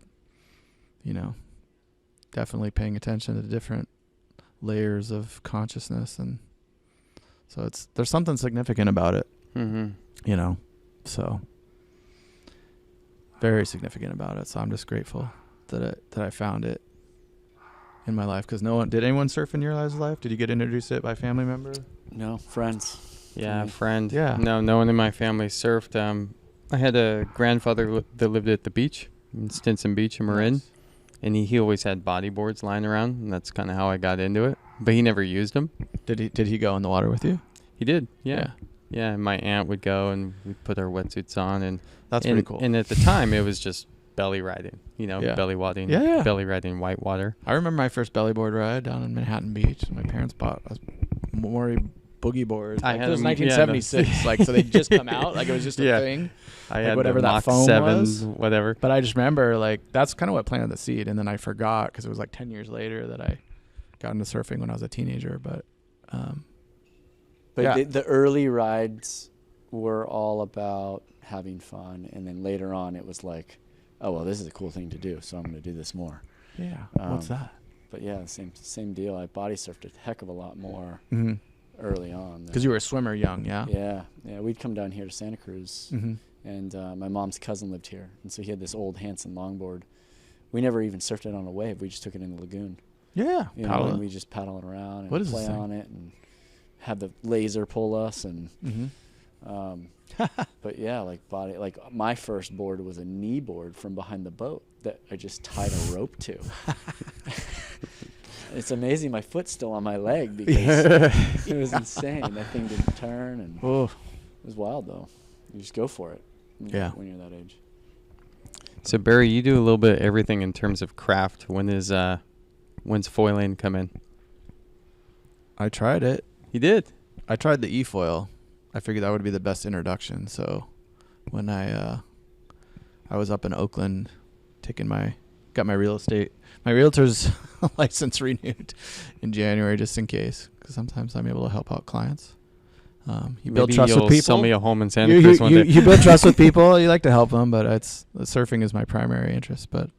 definitely paying attention to different layers of consciousness. And so there's something significant about it, so very significant about it. So I'm just grateful that I found it in my life, because did anyone surf in your guys' life? Did you get introduced to it by a family member? No, friends. Yeah, friend. Yeah. No one in my family surfed. I had a grandfather that lived at the beach in Stinson Beach in Marin. Nice. And he always had bodyboards lying around, and that's kind of how I got into it. But he never used them. Did he go in the water with you? He did, yeah. Yeah, and my aunt would go, and we'd put our wetsuits on. And that's pretty cool. And at the time, it was just belly riding, belly wading, belly riding white water. I remember my first belly board ride down in Manhattan Beach. My parents bought a Maury boogie board. It was 1976, so they just come out. Like, it was just a thing. I had whatever that Mach foam 7, was. whatever. But I just remember, that's kind of what planted the seed. And then I forgot, because it was 10 years later that I got into surfing when I was a teenager. But the early rides were all about having fun. And then later on, it was like, oh, well, this is a cool thing to do, so I'm going to do this more. Yeah. What's that? But yeah, same deal. I body surfed a heck of a lot more early on. Because you were a swimmer young, yeah? Yeah. We'd come down here to Santa Cruz, and my mom's cousin lived here. And so he had this old Hanson longboard. We never even surfed it on a wave. We just took it in the lagoon. Yeah. And we just paddle it around and play on it and have the laser pull us. And but yeah, my first board was a knee board from behind the boat that I just tied a rope to. It's amazing my foot's still on my leg, because it was insane. That thing didn't turn, and it was wild though. You just go for it when you're that age. So Barry, you do a little bit of everything in terms of craft. When's foiling come in? I tried it. You did? I tried the e-foil. I figured that would be the best introduction. So when I was up in Oakland got my realtor's license renewed in January, just in case, because sometimes I'm able to help out clients. You build trust with people. Sell me a home in Santa Cruz one day. You build trust with people. You like to help them, but surfing is my primary interest. But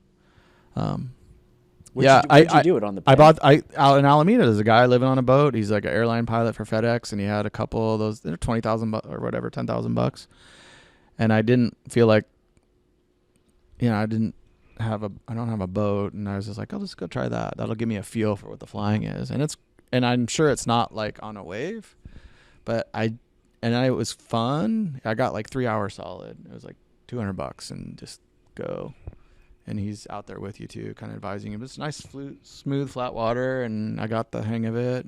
where'd you do it on the boat? Out in Alameda. There's a guy living on a boat. He's like an airline pilot for FedEx, and he had a couple of those. They're $20,000 or whatever, $10,000. And I didn't feel like, I don't have a boat, and I was just like, I'll just go try that. That'll give me a feel for what the flying is. And I'm sure it's not like on a wave, but it was fun. I got 3 hours solid. It was $200 and just go. And he's out there with you too, kind of advising you. But it's nice, smooth, flat water, and I got the hang of it.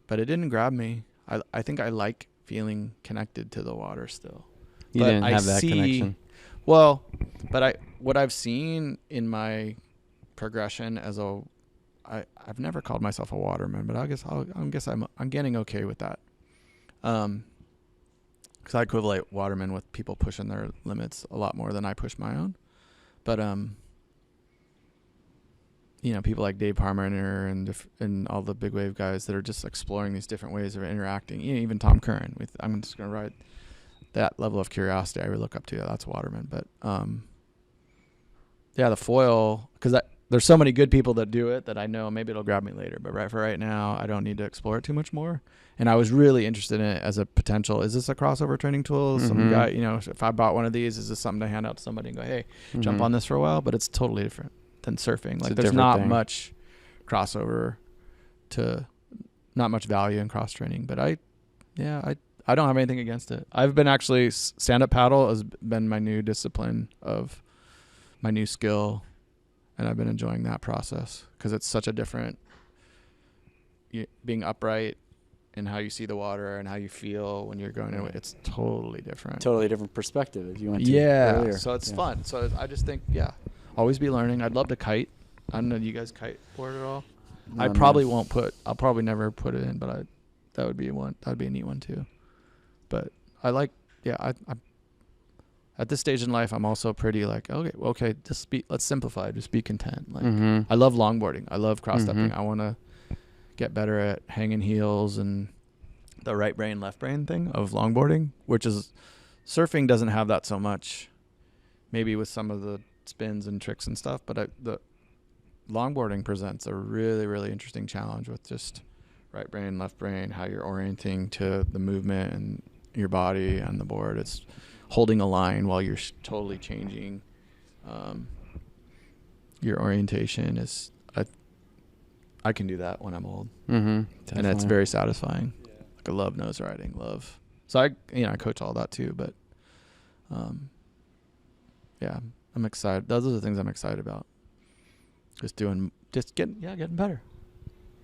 But it didn't grab me. I think I like feeling connected to the water still. You didn't have that connection. Well, but what I've seen in my progression I've never called myself a waterman, but I guess I'm getting okay with that. Because I equivalent waterman with people pushing their limits a lot more than I push my own. But people like Dave Parmenter and all the big wave guys that are just exploring these different ways of interacting. Even Tom Curran. I'm just gonna ride that level of curiosity I would look up to. That's waterman. But the foil, because there's so many good people that do it that I know maybe it'll grab me later. But for right now, I don't need to explore it too much more. And I was really interested in it as a potential. Is this a crossover training tool? Some guy, if I bought one of these, is this something to hand out to somebody and go, hey, jump on this for a while? But it's totally different than surfing. There's not much crossover not much value in cross training. But I don't have anything against it. I've been actually, stand-up paddle has been my new discipline of my new skill. And I've been enjoying that process because it's such a different, being upright and how you see the water and how you feel when you're going away. It's totally different. Totally different perspective if you went to Yeah. earlier. So it's fun. So I just think, always be learning. I'd love to kite. I don't know. Do you guys kiteboard at all? No, I no. probably won't I'll probably never put it in, but that would be one. That'd be a neat one too. But I like, I at this stage in life, I'm also pretty like, okay, let's simplify. Just be content. Like, I love longboarding. I love cross stepping. I want to get better at hanging heels and the right brain, left brain thing of longboarding, which is surfing doesn't have that so much, maybe with some of the spins and tricks and stuff. But the longboarding presents a really, really interesting challenge with just right brain, left brain, how you're orienting to the movement and your body and the board. It's holding a line while you're totally changing. Your orientation is, I can do that when I'm old. And it's very satisfying. Like I love nose riding, So I coach all that too, but I'm excited. Those are the things I'm excited about. Getting better.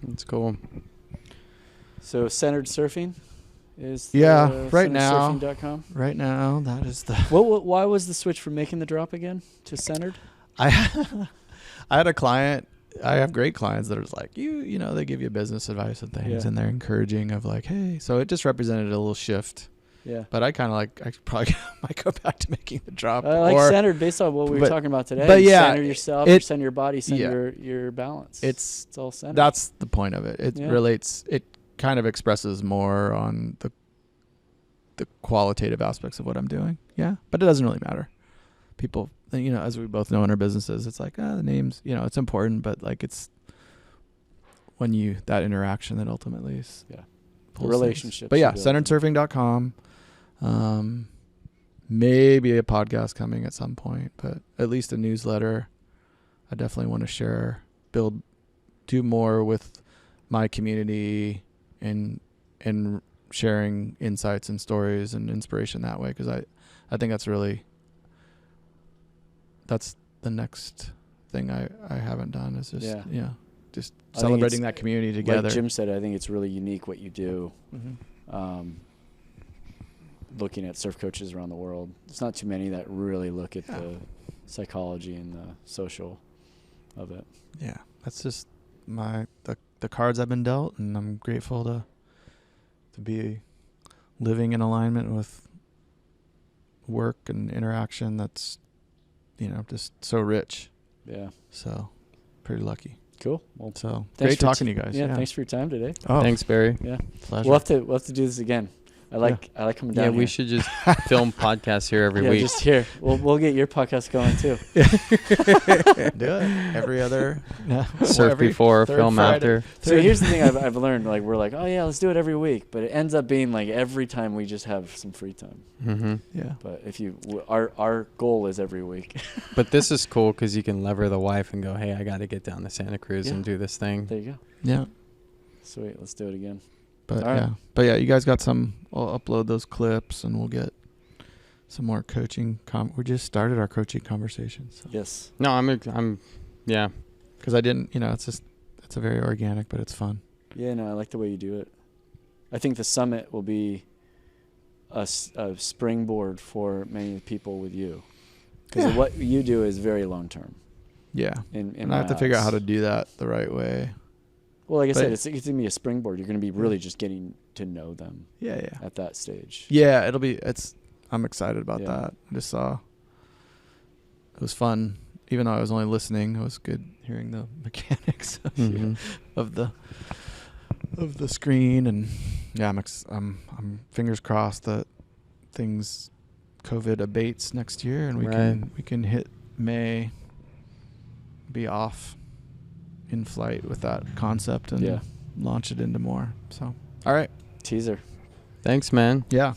That's cool. So Centered Surfing is right now. centeredsurfing.com. Right now, that is the. Why was the switch from making the drop again to Centered? I had a client. I have great clients that are just like, they give you business advice and things, and they're encouraging of like, hey. So it just represented a little shift. Yeah. But I kind of I probably might go back to making the drop. I like centered based on what we were talking about today. But center yourself, you center your body, center your balance. It's all centered. That's the point of it. It relates. It kind of expresses more on the qualitative aspects of what I'm doing. Yeah, but it doesn't really matter. People, as we both know in our businesses, it's like the names. It's important, but like it's when that interaction that ultimately is the relationship. But centeredsurfing.com. Maybe a podcast coming at some point, but at least a newsletter. I definitely want to share, do more with my community and sharing insights and stories and inspiration that way. Cause I think that's the next thing I haven't done is just, just celebrating that community together. Like Jim said, I think it's really unique what you do. Looking at surf coaches around the world, there's not too many that really look at the psychology and the social of it. Yeah, that's just the cards I've been dealt, and I'm grateful to be living in alignment with work and interaction that's just so rich. Yeah. So pretty lucky. Cool. Well, so great talking to you guys. Yeah, thanks for your time today. Oh, thanks, Barry. Yeah, pleasure. We'll have to do this again. I like coming down. Yeah, we should just film podcasts here every week. Just here. We'll get your podcast going too. Do it every other surf before, film Friday. after. So here's the thing I've learned. Like we're like, oh yeah, let's do it every week, but it ends up being like every time we just have some free time. Yeah. But our goal is every week. But this is cool because you can lever the wife and go, hey, I got to get down to Santa Cruz and do this thing. There you go. Yeah. Sweet. Let's do it again. But you guys got some. I'll upload those clips, and we'll get some more coaching. We just started our coaching conversations. So. Yes. No, I'm, yeah. Because I didn't, it's a very organic, but it's fun. Yeah, no, I like the way you do it. I think the summit will be a springboard for many people with you, because what you do is very long term. Yeah. And I have to figure out how to do that the right way. Well, like I said, it's going to be a springboard. You're going to be really just getting to know them. Yeah. At that stage. Yeah, I'm excited about that. I just saw. It was fun, even though I was only listening. It was good hearing the mechanics of the screen, and I'm fingers crossed that COVID abates next year, and we can hit May, be off in flight with that concept and launch it into more. So, all right. Teaser. Thanks, man. Yeah.